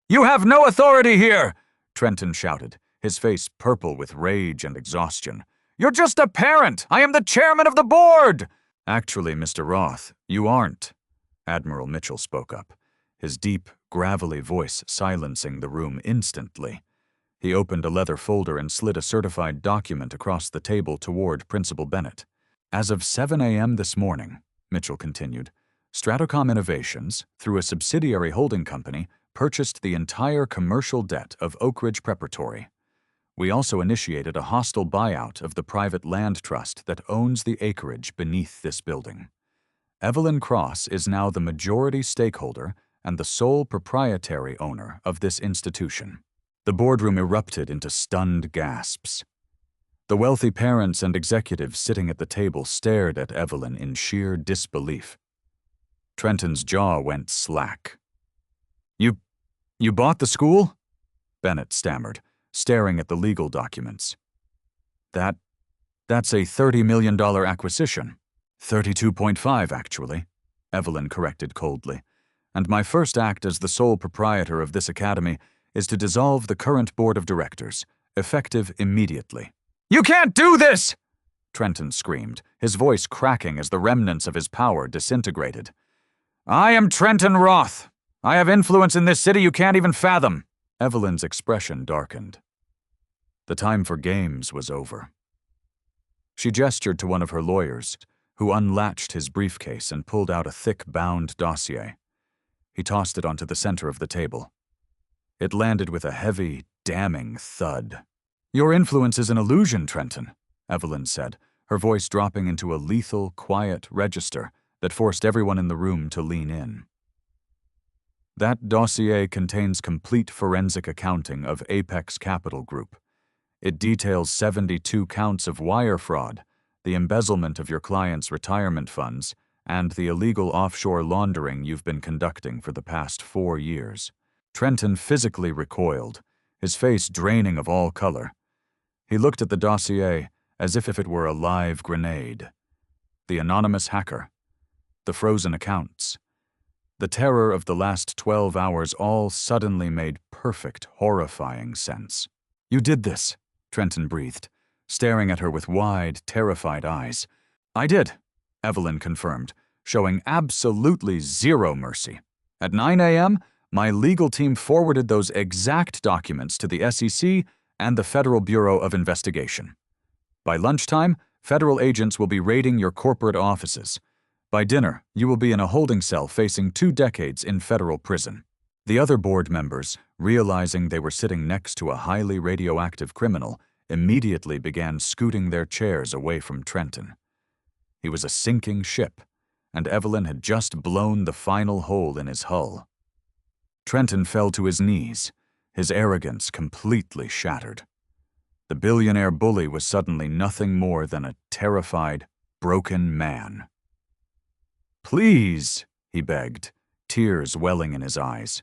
"You have no authority here!" Trenton shouted, his face purple with rage and exhaustion. "You're just a parent! I am the chairman of the board!" "Actually, Mr. Roth, you aren't," Admiral Mitchell spoke up, his deep, gravelly voice silencing the room instantly. He opened a leather folder and slid a certified document across the table toward Principal Bennett. "As of 7 a.m. this morning," Mitchell continued, "Stratocom Innovations, through a subsidiary holding company, purchased the entire commercial debt of Oak Ridge Preparatory. We also initiated a hostile buyout of the private land trust that owns the acreage beneath this building. Evelyn Cross is now the majority stakeholder and the sole proprietary owner of this institution." The boardroom erupted into stunned gasps. The wealthy parents and executives sitting at the table stared at Evelyn in sheer disbelief. Trenton's jaw went slack. You bought the school? Bennett stammered, staring at the legal documents. That's a $30 million acquisition. 32.5, actually, Evelyn corrected coldly. And my first act as the sole proprietor of this academy is to dissolve the current board of directors, effective immediately. You can't do this! Trenton screamed, his voice cracking as the remnants of his power disintegrated. I am Trenton Roth. I have influence in this city you can't even fathom. Evelyn's expression darkened. The time for games was over. She gestured to one of her lawyers, who unlatched his briefcase and pulled out a thick bound dossier. He tossed it onto the center of the table. It landed with a heavy, damning thud. Your influence is an illusion, Trenton, Evelyn said, her voice dropping into a lethal, quiet register that forced everyone in the room to lean in. That dossier contains complete forensic accounting of Apex Capital Group. It details 72 counts of wire fraud, the embezzlement of your client's retirement funds, and the illegal offshore laundering you've been conducting for the past 4 years. Trenton physically recoiled, his face draining of all color. He looked at the dossier as if it were a live grenade. The anonymous hacker, the frozen accounts, the terror of the last 12 hours all suddenly made perfect, horrifying sense. You did this, Trenton breathed, staring at her with wide, terrified eyes. I did, Evelyn confirmed, showing absolutely zero mercy. At 9 a.m., my legal team forwarded those exact documents to the SEC and the Federal Bureau of Investigation. By lunchtime, federal agents will be raiding your corporate offices. By dinner, you will be in a holding cell facing 2 decades in federal prison. The other board members, realizing they were sitting next to a highly radioactive criminal, immediately began scooting their chairs away from Trenton. He was a sinking ship, and Evelyn had just blown the final hole in his hull. Trenton fell to his knees, his arrogance completely shattered. The billionaire bully was suddenly nothing more than a terrified, broken man. Please, he begged, tears welling in his eyes.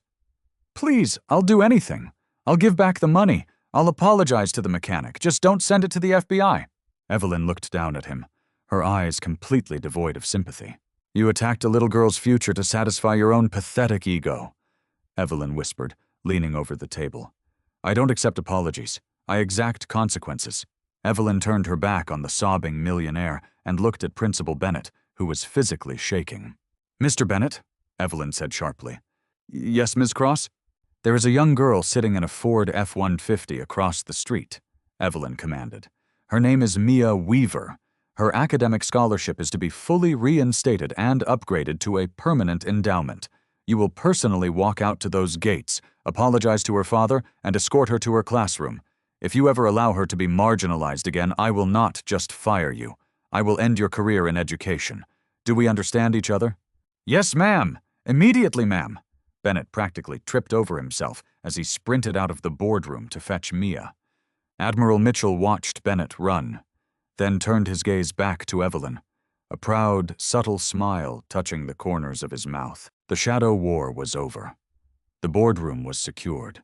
Please, I'll do anything. I'll give back the money. I'll apologize to the mechanic. Just don't send it to the FBI. Evelyn looked down at him, her eyes completely devoid of sympathy. You attacked a little girl's future to satisfy your own pathetic ego, Evelyn whispered, leaning over the table. I don't accept apologies. I exact consequences. Evelyn turned her back on the sobbing millionaire and looked at Principal Bennett, who was physically shaking. Mr. Bennett, Evelyn said sharply. Yes, Ms. Cross? There is a young girl sitting in a Ford F-150 across the street, Evelyn commanded. Her name is Mia Weaver. Her academic scholarship is to be fully reinstated and upgraded to a permanent endowment. You will personally walk out to those gates, apologize to her father, and escort her to her classroom. If you ever allow her to be marginalized again, I will not just fire you. I will end your career in education. Do we understand each other? Yes, ma'am. Immediately, ma'am. Bennett practically tripped over himself as he sprinted out of the boardroom to fetch Mia. Admiral Mitchell watched Bennett run, then turned his gaze back to Evelyn, a proud, subtle smile touching the corners of his mouth. The shadow war was over. The boardroom was secured.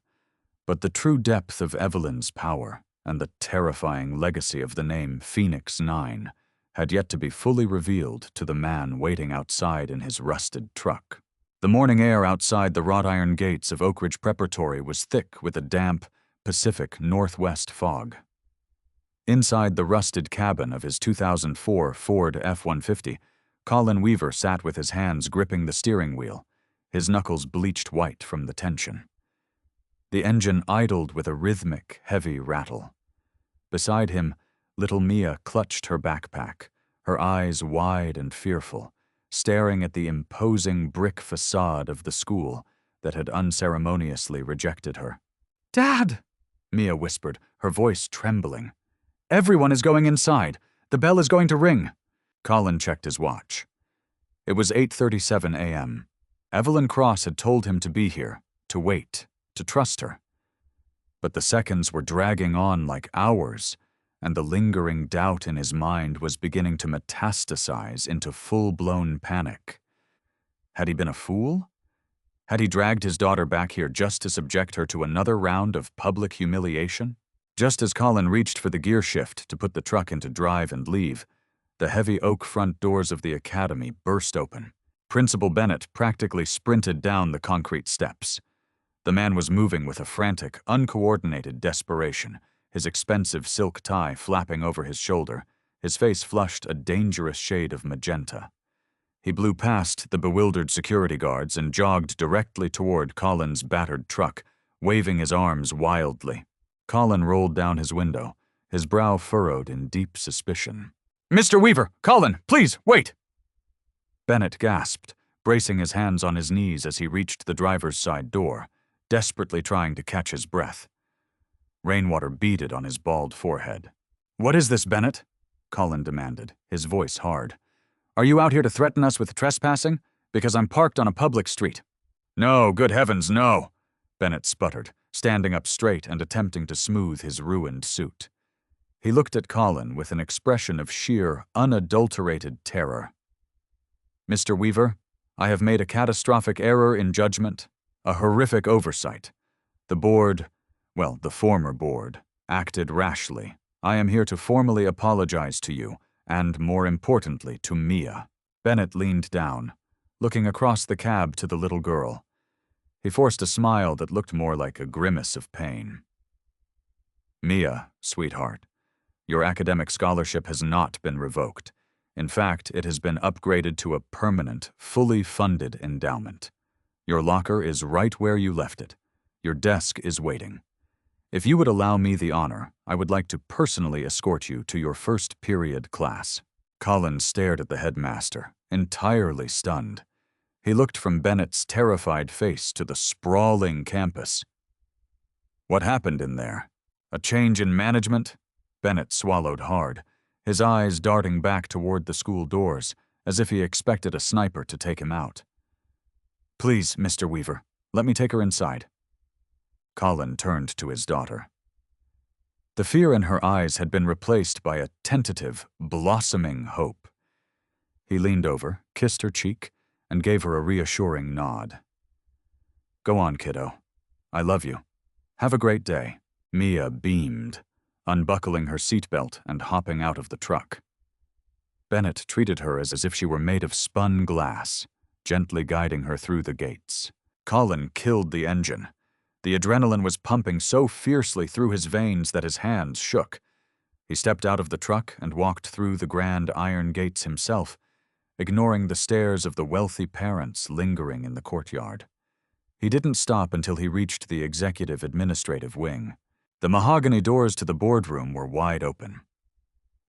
But the true depth of Evelyn's power and the terrifying legacy of the name Phoenix 9 had yet to be fully revealed to the man waiting outside in his rusted truck. The morning air outside the wrought iron gates of Oak Ridge Preparatory was thick with a damp, Pacific Northwest fog. Inside the rusted cabin of his 2004 Ford F-150, Colin Weaver sat with his hands gripping the steering wheel, his knuckles bleached white from the tension. The engine idled with a rhythmic, heavy rattle. Beside him, little Mia clutched her backpack, her eyes wide and fearful, staring at the imposing brick facade of the school that had unceremoniously rejected her. Dad, Mia whispered, her voice trembling. Everyone is going inside. The bell is going to ring. Colin checked his watch. It was 8:37 a.m. Evelyn Cross had told him to be here, to wait, to trust her. But the seconds were dragging on like hours, and the lingering doubt in his mind was beginning to metastasize into full-blown panic. Had he been a fool? Had he dragged his daughter back here just to subject her to another round of public humiliation? Just as Colin reached for the gear shift to put the truck into drive and leave, the heavy oak front doors of the academy burst open. Principal Bennett practically sprinted down the concrete steps. The man was moving with a frantic, uncoordinated desperation, his expensive silk tie flapping over his shoulder, his face flushed a dangerous shade of magenta. He blew past the bewildered security guards and jogged directly toward Colin's battered truck, waving his arms wildly. Colin rolled down his window, his brow furrowed in deep suspicion. "Mr. Weaver! Colin, please, wait!" Bennett gasped, bracing his hands on his knees as he reached the driver's side door, desperately trying to catch his breath. Rainwater beaded on his bald forehead. "What is this, Bennett?" Colin demanded, his voice hard. "Are you out here to threaten us with trespassing? Because I'm parked on a public street." "No, good heavens, no," Bennett sputtered, standing up straight and attempting to smooth his ruined suit. He looked at Colin with an expression of sheer, unadulterated terror. "Mr. Weaver, I have made a catastrophic error in judgment, a horrific oversight. The former board, acted rashly. I am here to formally apologize to you, and more importantly, to Mia." Bennett leaned down, looking across the cab to the little girl. He forced a smile that looked more like a grimace of pain. "Mia, sweetheart, your academic scholarship has not been revoked. In fact, it has been upgraded to a permanent, fully funded endowment. Your locker is right where you left it. Your desk is waiting. If you would allow me the honor, I would like to personally escort you to your first period class." Colin stared at the headmaster, entirely stunned. He looked from Bennett's terrified face to the sprawling campus. "What happened in there? A change in management?" Bennett swallowed hard, his eyes darting back toward the school doors, as if he expected a sniper to take him out. "Please, Mr. Weaver, let me take her inside." Colin turned to his daughter. The fear in her eyes had been replaced by a tentative, blossoming hope. He leaned over, kissed her cheek, and gave her a reassuring nod. "Go on, kiddo. I love you. Have a great day." Mia beamed, unbuckling her seatbelt and hopping out of the truck. Bennett treated her as if she were made of spun glass, gently guiding her through the gates. Colin killed the engine. The adrenaline was pumping so fiercely through his veins that his hands shook. He stepped out of the truck and walked through the grand iron gates himself, ignoring the stares of the wealthy parents lingering in the courtyard. He didn't stop until he reached the executive administrative wing. The mahogany doors to the boardroom were wide open.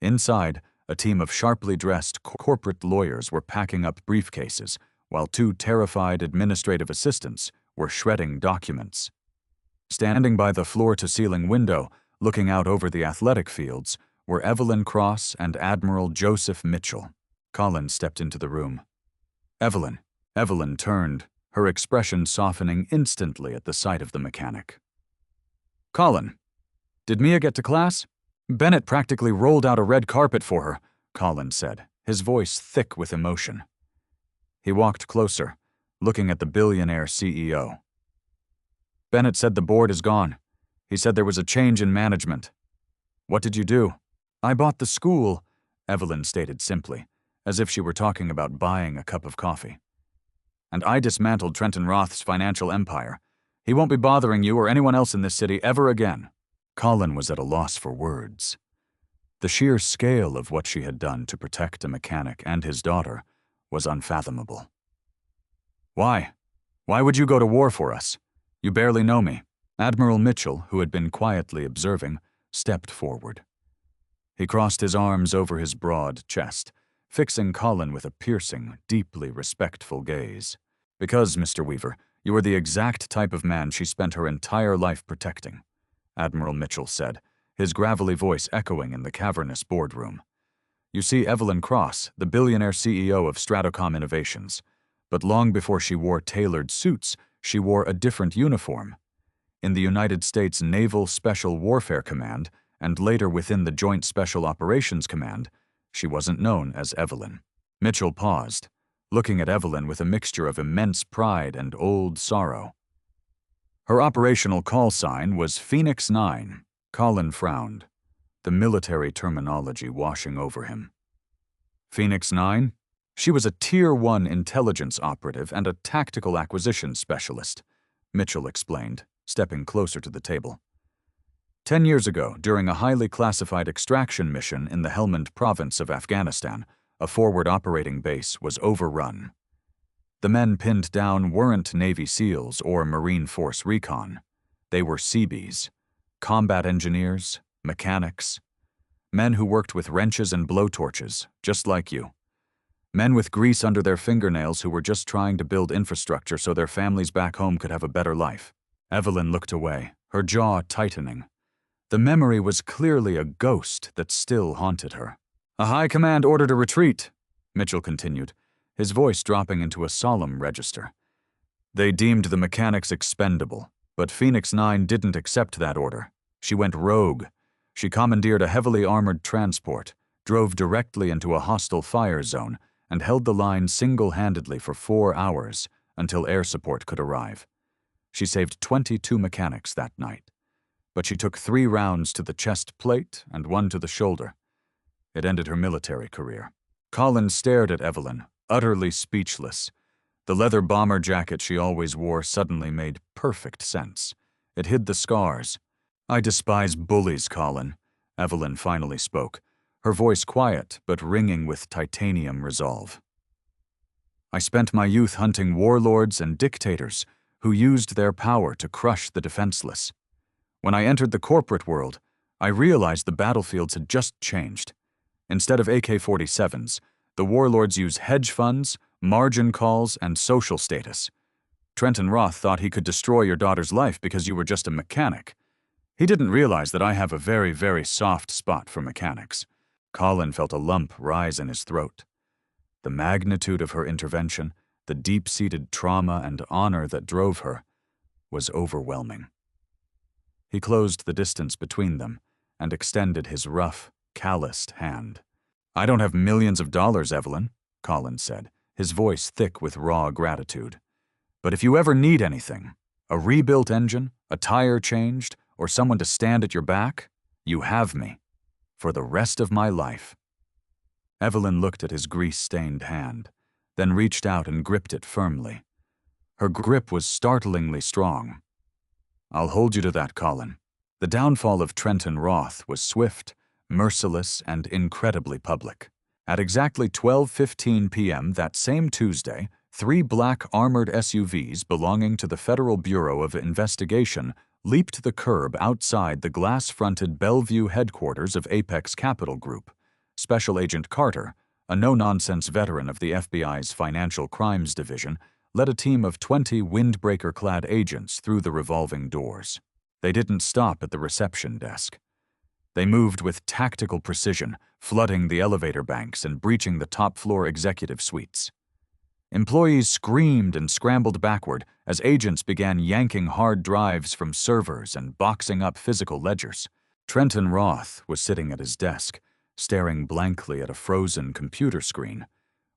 Inside, a team of sharply dressed corporate lawyers were packing up briefcases, while two terrified administrative assistants were shredding documents. Standing by the floor-to-ceiling window, looking out over the athletic fields, were Evelyn Cross and Admiral Joseph Mitchell. Colin stepped into the room. "Evelyn." Evelyn turned, her expression softening instantly at the sight of the mechanic. "Colin, did Mia get to class?" "Bennett practically rolled out a red carpet for her," Colin said, his voice thick with emotion. He walked closer, looking at the billionaire CEO. "Bennett said the board is gone. He said there was a change in management." "What did you do?" "I bought the school," Evelyn stated simply, as if she were talking about buying a cup of coffee. "And I dismantled Trenton Roth's financial empire. He won't be bothering you or anyone else in this city ever again." Colin was at a loss for words. The sheer scale of what she had done to protect a mechanic and his daughter was unfathomable. "Why? Why would you go to war for us? You barely know me." Admiral Mitchell, who had been quietly observing, stepped forward. He crossed his arms over his broad chest, fixing Colin with a piercing, deeply respectful gaze. "Because, Mr. Weaver, you are the exact type of man she spent her entire life protecting," Admiral Mitchell said, his gravelly voice echoing in the cavernous boardroom. "You see, Evelyn Cross, the billionaire CEO of Stratocom Innovations, but long before she wore tailored suits, she wore a different uniform. In the United States Naval Special Warfare Command, and later within the Joint Special Operations Command, she wasn't known as Evelyn." Mitchell paused, looking at Evelyn with a mixture of immense pride and old sorrow. Her operational call sign was Phoenix 9. Colin frowned, the military terminology washing over him. Phoenix 9? She was a Tier 1 intelligence operative and a tactical acquisition specialist, Mitchell explained, stepping closer to the table. 10 years ago, during a highly classified extraction mission in the Helmand province of Afghanistan, a forward operating base was overrun. The men pinned down weren't Navy SEALs or Marine Force Recon. They were Seabees, combat engineers, mechanics, men who worked with wrenches and blowtorches, just like you. Men with grease under their fingernails who were just trying to build infrastructure so their families back home could have a better life. Evelyn looked away, her jaw tightening. The memory was clearly a ghost that still haunted her. "A high command order to retreat," Mitchell continued, his voice dropping into a solemn register. "They deemed the mechanics expendable, but Phoenix 9 didn't accept that order. She went rogue. She commandeered a heavily armored transport, drove directly into a hostile fire zone, and held the line single-handedly for 4 hours until air support could arrive. She saved 22 mechanics that night. But she took 3 rounds to the chest plate and 1 to the shoulder. It ended her military career." Colin stared at Evelyn, utterly speechless. The leather bomber jacket she always wore suddenly made perfect sense. It hid the scars. "I despise bullies, Colin," Evelyn finally spoke, her voice quiet but ringing with titanium resolve. "I spent my youth hunting warlords and dictators who used their power to crush the defenseless. When I entered the corporate world, I realized the battlefields had just changed. Instead of AK-47s, the warlords use hedge funds, margin calls, and social status. Trenton Roth thought he could destroy your daughter's life because you were just a mechanic. He didn't realize that I have a very, very soft spot for mechanics." Colin felt a lump rise in his throat. The magnitude of her intervention, the deep-seated trauma and honor that drove her, was overwhelming. He closed the distance between them and extended his rough, calloused hand. "I don't have millions of dollars, Evelyn," Colin said, his voice thick with raw gratitude. "But if you ever need anything, a rebuilt engine, a tire changed, or someone to stand at your back, you have me. For the rest of my life." Evelyn looked at his grease-stained hand, then reached out and gripped it firmly. Her grip was startlingly strong. "I'll hold you to that, Colin." The downfall of Trenton Roth was swift, merciless, and incredibly public. At exactly 12:15 p.m. that same Tuesday, 3 black armored SUVs belonging to the Federal Bureau of Investigation leaped the curb outside the glass-fronted Bellevue headquarters of Apex Capital Group. Special Agent Carter, a no-nonsense veteran of the FBI's Financial Crimes Division, led a team of 20 windbreaker-clad agents through the revolving doors. They didn't stop at the reception desk. They moved with tactical precision, flooding the elevator banks and breaching the top-floor executive suites. Employees screamed and scrambled backward as agents began yanking hard drives from servers and boxing up physical ledgers. Trenton Roth was sitting at his desk, staring blankly at a frozen computer screen,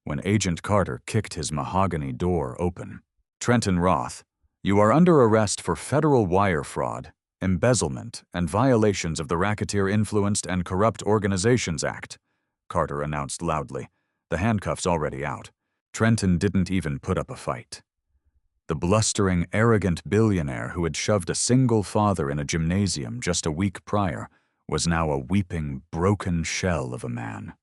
when Agent Carter kicked his mahogany door open. "Trenton Roth, you are under arrest for federal wire fraud, embezzlement, and violations of the Racketeer-Influenced and Corrupt Organizations Act," Carter announced loudly, the handcuffs already out. Trenton didn't even put up a fight. The blustering, arrogant billionaire who had shoved a single father in a gymnasium just a week prior was now a weeping, broken shell of a man.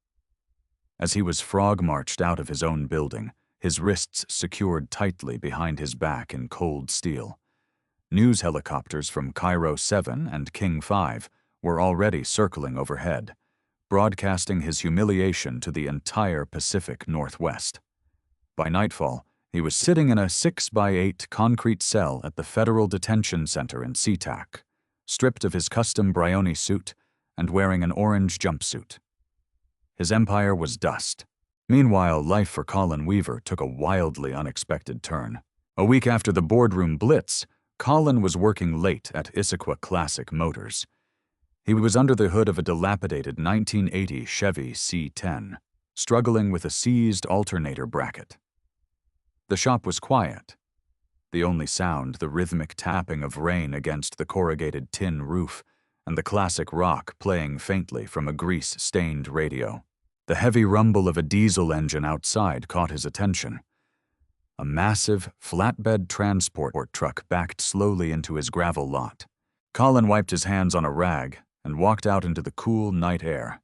As he was frog-marched out of his own building, his wrists secured tightly behind his back in cold steel, news helicopters from Cairo 7 and King 5 were already circling overhead, broadcasting his humiliation to the entire Pacific Northwest. By nightfall, he was sitting in a 6x8 concrete cell at the Federal Detention Center in SeaTac, stripped of his custom Brioni suit and wearing an orange jumpsuit. His empire was dust. Meanwhile, life for Colin Weaver took a wildly unexpected turn. A week after the boardroom blitz, Colin was working late at Issaquah Classic Motors. He was under the hood of a dilapidated 1980 Chevy C10, struggling with a seized alternator bracket. The shop was quiet. The only sound, the rhythmic tapping of rain against the corrugated tin roof, and the classic rock playing faintly from a grease-stained radio. The heavy rumble of a diesel engine outside caught his attention. A massive, flatbed transport truck backed slowly into his gravel lot. Colin wiped his hands on a rag and walked out into the cool night air.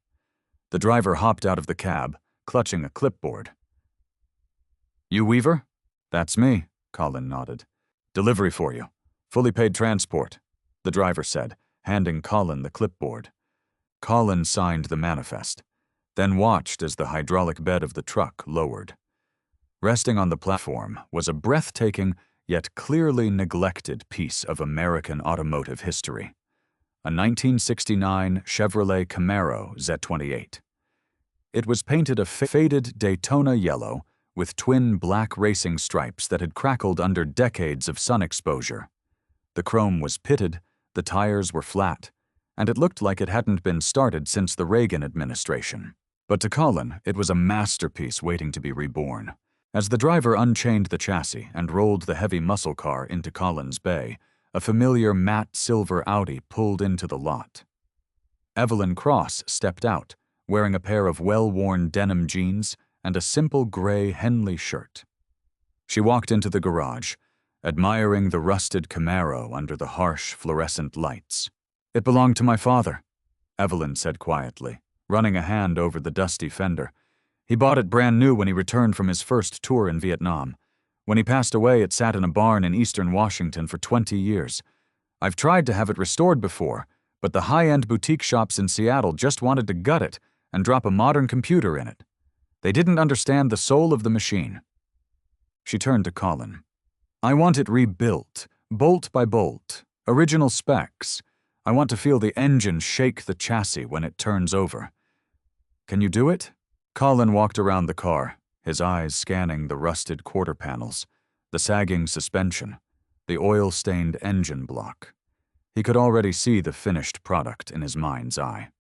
The driver hopped out of the cab, clutching a clipboard. "You Weaver?" "That's me," Colin nodded. "Delivery for you. Fully paid transport," the driver said, handing Colin the clipboard. Colin signed the manifest, then watched as the hydraulic bed of the truck lowered. Resting on the platform was a breathtaking, yet clearly neglected piece of American automotive history. A 1969 Chevrolet Camaro Z28. It was painted a faded Daytona yellow with twin black racing stripes that had crackled under decades of sun exposure. The chrome was pitted, the tires were flat, and it looked like it hadn't been started since the Reagan administration. But to Colin, it was a masterpiece waiting to be reborn. As the driver unchained the chassis and rolled the heavy muscle car into Colin's bay, a familiar matte silver Audi pulled into the lot. Evelyn Cross stepped out, wearing a pair of well-worn denim jeans and a simple gray Henley shirt. She walked into the garage, admiring the rusted Camaro under the harsh fluorescent lights. "It belonged to my father," Evelyn said quietly, running a hand over the dusty fender. "He bought it brand new when he returned from his first tour in Vietnam. When he passed away, it sat in a barn in eastern Washington for 20 years. I've tried to have it restored before, but the high-end boutique shops in Seattle just wanted to gut it and drop a modern computer in it. They didn't understand the soul of the machine." She turned to Colin. "I want it rebuilt, bolt by bolt, original specs. I want to feel the engine shake the chassis when it turns over. Can you do it?" Colin walked around the car, his eyes scanning the rusted quarter panels, the sagging suspension, the oil-stained engine block. He could already see the finished product in his mind's eye.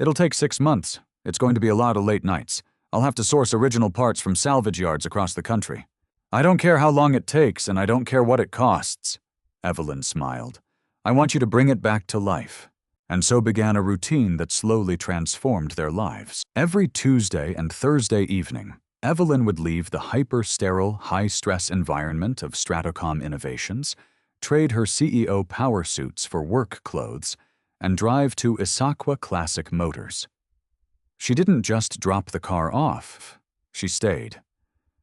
"It'll take 6 months. It's going to be a lot of late nights. I'll have to source original parts from salvage yards across the country. I don't care how long it takes, and I don't care what it costs." Evelyn smiled. "I want you to bring it back to life." And so began a routine that slowly transformed their lives. Every Tuesday and Thursday evening, Evelyn would leave the hyper-sterile, high-stress environment of Stratocom Innovations, trade her CEO power suits for work clothes, and drive to Issaquah Classic Motors. She didn't just drop the car off, she stayed.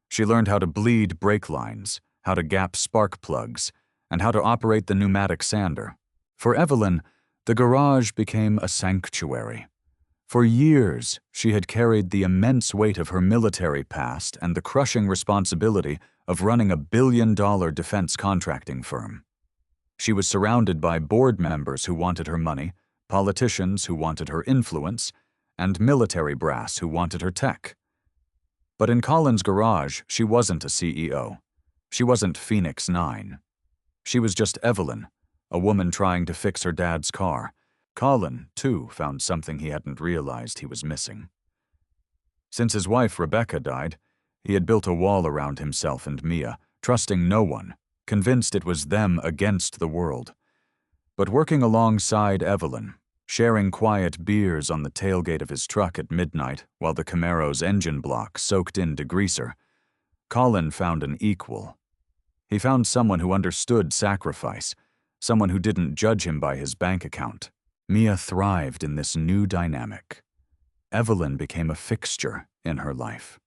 She learned how to bleed brake lines, how to gap spark plugs, and how to operate the pneumatic sander. For Evelyn, the garage became a sanctuary. For years, she had carried the immense weight of her military past and the crushing responsibility of running a billion-dollar defense contracting firm. She was surrounded by board members who wanted her money, politicians who wanted her influence, and military brass who wanted her tech. But in Colin's garage, she wasn't a CEO. She wasn't Phoenix 9. She was just Evelyn, a woman trying to fix her dad's car. Colin, too, found something he hadn't realized he was missing. Since his wife Rebecca died, he had built a wall around himself and Mia, trusting no one, convinced it was them against the world. But working alongside Evelyn, sharing quiet beers on the tailgate of his truck at midnight while the Camaro's engine block soaked into greaser, Colin found an equal. He found someone who understood sacrifice, someone who didn't judge him by his bank account. Mia thrived in this new dynamic. Evelyn became a fixture in her life.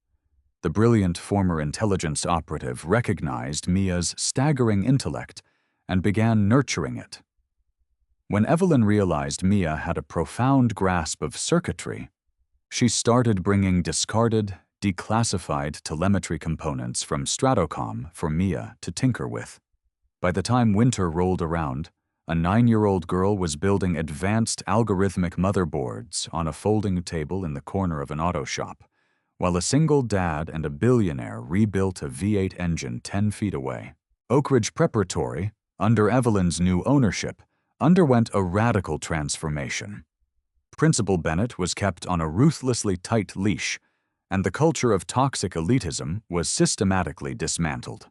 The brilliant former intelligence operative recognized Mia's staggering intellect and began nurturing it. When Evelyn realized Mia had a profound grasp of circuitry, she started bringing discarded, declassified telemetry components from Stratocom for Mia to tinker with. By the time winter rolled around, a 9-year-old girl was building advanced algorithmic motherboards on a folding table in the corner of an auto shop, while a single dad and a billionaire rebuilt a V8 engine 10 feet away. Oak Ridge Preparatory, under Evelyn's new ownership, underwent a radical transformation. Principal Bennett was kept on a ruthlessly tight leash, and the culture of toxic elitism was systematically dismantled.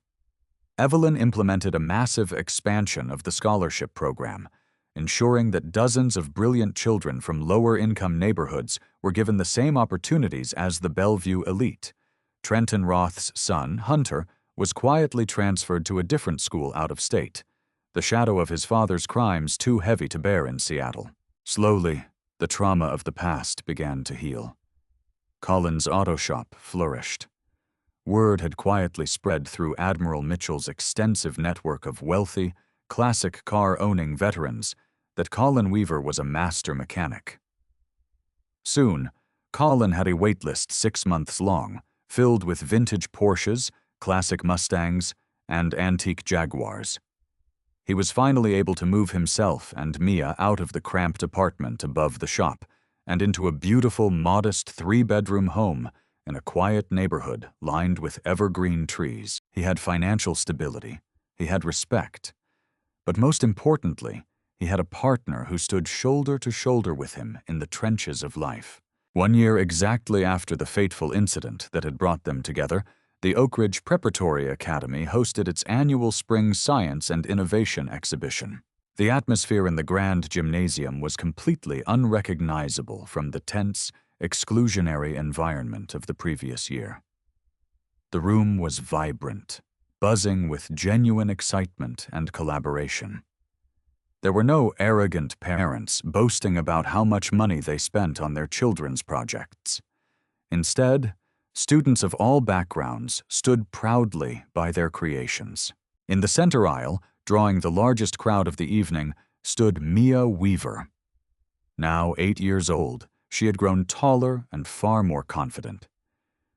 Evelyn implemented a massive expansion of the scholarship program, ensuring that dozens of brilliant children from lower-income neighborhoods were given the same opportunities as the Bellevue elite. Trenton Roth's son, Hunter, was quietly transferred to a different school out of state, the shadow of his father's crimes too heavy to bear in Seattle. Slowly, the trauma of the past began to heal. Colin's auto shop flourished. Word had quietly spread through Admiral Mitchell's extensive network of wealthy, classic car-owning veterans that Colin Weaver was a master mechanic. Soon, Colin had a waitlist 6 months long, filled with vintage Porsches, classic Mustangs, and antique Jaguars. He was finally able to move himself and Mia out of the cramped apartment above the shop and into a beautiful, modest 3-bedroom home in a quiet neighborhood lined with evergreen trees. He had financial stability. He had respect. But most importantly, he had a partner who stood shoulder to shoulder with him in the trenches of life. 1 year exactly after the fateful incident that had brought them together, the Oak Ridge Preparatory Academy hosted its annual Spring Science and Innovation exhibition. The atmosphere in the grand gymnasium was completely unrecognizable from the tense, exclusionary environment of the previous year. The room was vibrant, buzzing with genuine excitement and collaboration. There were no arrogant parents boasting about how much money they spent on their children's projects. Instead, students of all backgrounds stood proudly by their creations. In the center aisle, drawing the largest crowd of the evening, stood Mia Weaver. Now 8 years old, she had grown taller and far more confident.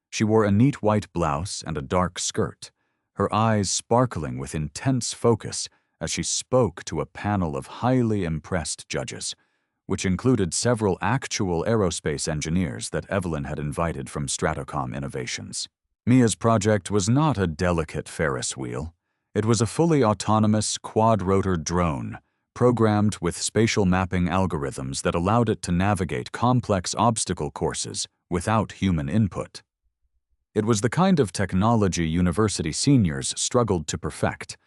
She wore a neat white blouse and a dark skirt, her eyes sparkling with intense focus as she spoke to a panel of highly impressed judges, which included several actual aerospace engineers that Evelyn had invited from Stratocom Innovations. Mia's project was not a delicate Ferris wheel. It was a fully autonomous quad-rotor drone, programmed with spatial mapping algorithms that allowed it to navigate complex obstacle courses without human input. It was the kind of technology university seniors struggled to perfect,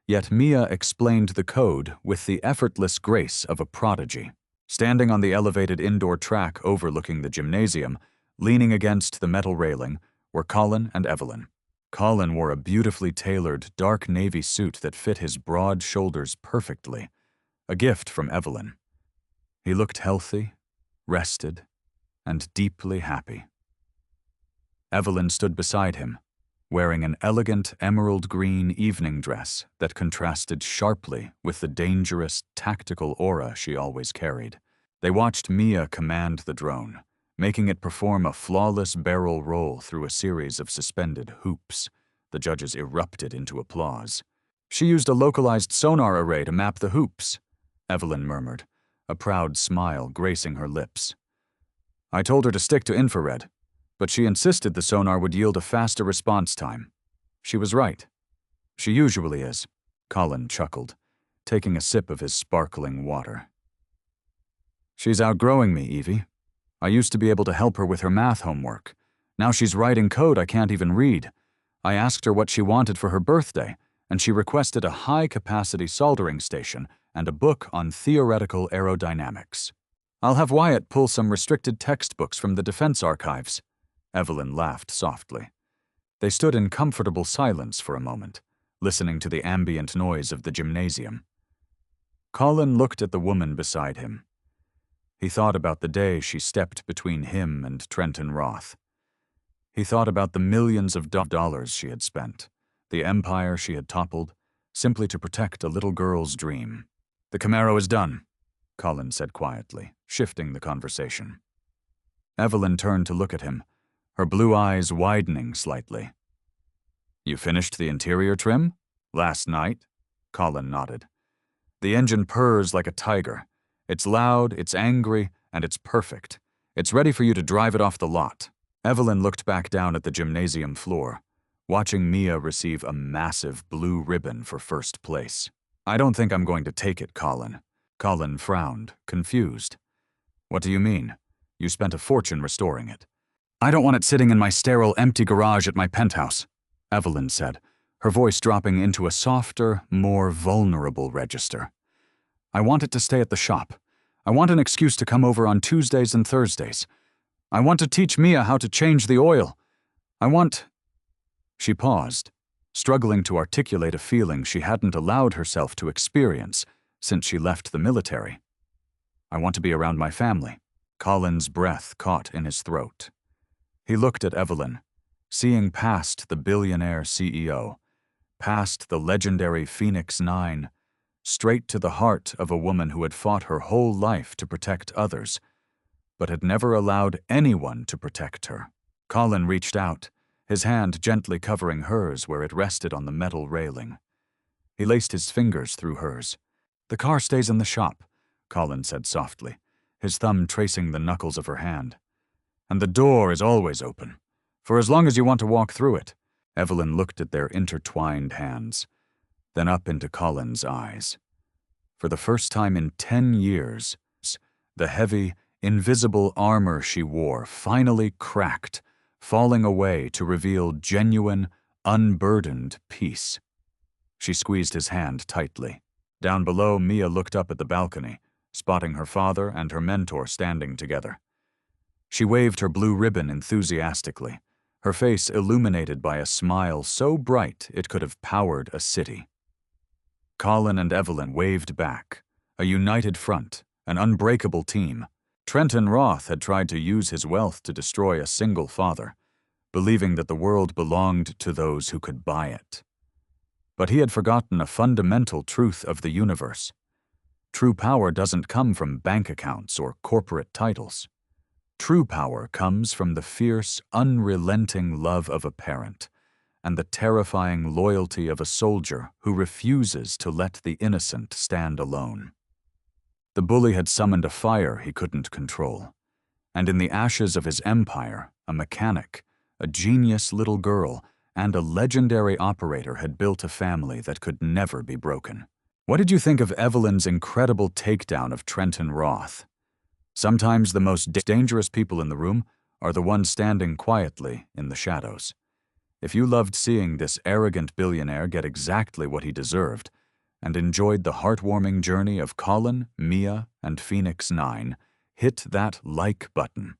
yet Mia explained the code with the effortless grace of a prodigy. Standing on the elevated indoor track overlooking the gymnasium, leaning against the metal railing, were Colin and Evelyn. Colin wore a beautifully tailored dark navy suit that fit his broad shoulders perfectly, a gift from Evelyn. He looked healthy, rested, and deeply happy. Evelyn stood beside him, wearing an elegant emerald green evening dress that contrasted sharply with the dangerous, tactical aura she always carried. They watched Mia command the drone, making it perform a flawless barrel roll through a series of suspended hoops. The judges erupted into applause. "She used a localized sonar array to map the hoops," Evelyn murmured, a proud smile gracing her lips. "I told her to stick to infrared, but she insisted the sonar would yield a faster response time. She was right. She usually is," Colin chuckled, taking a sip of his sparkling water. "She's outgrowing me, Evie. I used to be able to help her with her math homework. Now she's writing code I can't even read. I asked her what she wanted for her birthday, and she requested a high-capacity soldering station and a book on theoretical aerodynamics. I'll have Wyatt pull some restricted textbooks from the Defense Archives." Evelyn laughed softly. They stood in comfortable silence for a moment, listening to the ambient noise of the gymnasium. Colin looked at the woman beside him. He thought about the day she stepped between him and Trenton Roth. He thought about the millions of dollars she had spent, the empire she had toppled, simply to protect a little girl's dream. "The Camaro is done," Colin said quietly, shifting the conversation. Evelyn turned to look at him, her blue eyes widening slightly. "You finished the interior trim? Last night?" Colin nodded. "The engine purrs like a tiger. It's loud, it's angry, and it's perfect. It's ready for you to drive it off the lot." Evelyn looked back down at the gymnasium floor, watching Mia receive a massive blue ribbon for first place. "I don't think I'm going to take it, Colin." Colin frowned, confused. "What do you mean? You spent a fortune restoring it." I don't want it sitting in my sterile, empty garage at my penthouse, Evelyn said, her voice dropping into a softer, more vulnerable register. I want it to stay at the shop. I want an excuse to come over on Tuesdays and Thursdays. I want to teach Mia how to change the oil. I want... She paused, struggling to articulate a feeling she hadn't allowed herself to experience since she left the military. I want to be around my family. Colin's breath caught in his throat. He looked at Evelyn, seeing past the billionaire CEO, past the legendary Phoenix 9, straight to the heart of a woman who had fought her whole life to protect others, but had never allowed anyone to protect her. Colin reached out, his hand gently covering hers where it rested on the metal railing. He laced his fingers through hers. "The car stays in the shop," Colin said softly, his thumb tracing the knuckles of her hand. "And the door is always open, for as long as you want to walk through it." Evelyn looked at their intertwined hands, then up into Colin's eyes. For the first time in 10 years, the heavy, invisible armor she wore finally cracked, falling away to reveal genuine, unburdened peace. She squeezed his hand tightly. Down below, Mia looked up at the balcony, spotting her father and her mentor standing together. She waved her blue ribbon enthusiastically, her face illuminated by a smile so bright it could have powered a city. Colin and Evelyn waved back, a united front, an unbreakable team. Trenton Roth had tried to use his wealth to destroy a single father, believing that the world belonged to those who could buy it. But he had forgotten a fundamental truth of the universe. True power doesn't come from bank accounts or corporate titles. True power comes from the fierce, unrelenting love of a parent and the terrifying loyalty of a soldier who refuses to let the innocent stand alone. The bully had summoned a fire he couldn't control, and in the ashes of his empire, a mechanic, a genius little girl, and a legendary operator had built a family that could never be broken. What did you think of Evelyn's incredible takedown of Trenton Roth? Sometimes the most dangerous people in the room are the ones standing quietly in the shadows. If you loved seeing this arrogant billionaire get exactly what he deserved, and enjoyed the heartwarming journey of Colin, Mia, and Phoenix 9, hit that like button.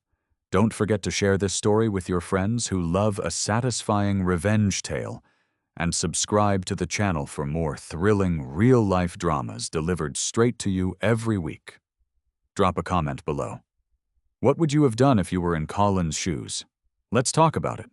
Don't forget to share this story with your friends who love a satisfying revenge tale, and subscribe to the channel for more thrilling, real-life dramas delivered straight to you every week. Drop a comment below. What would you have done if you were in Colin's shoes? Let's talk about it.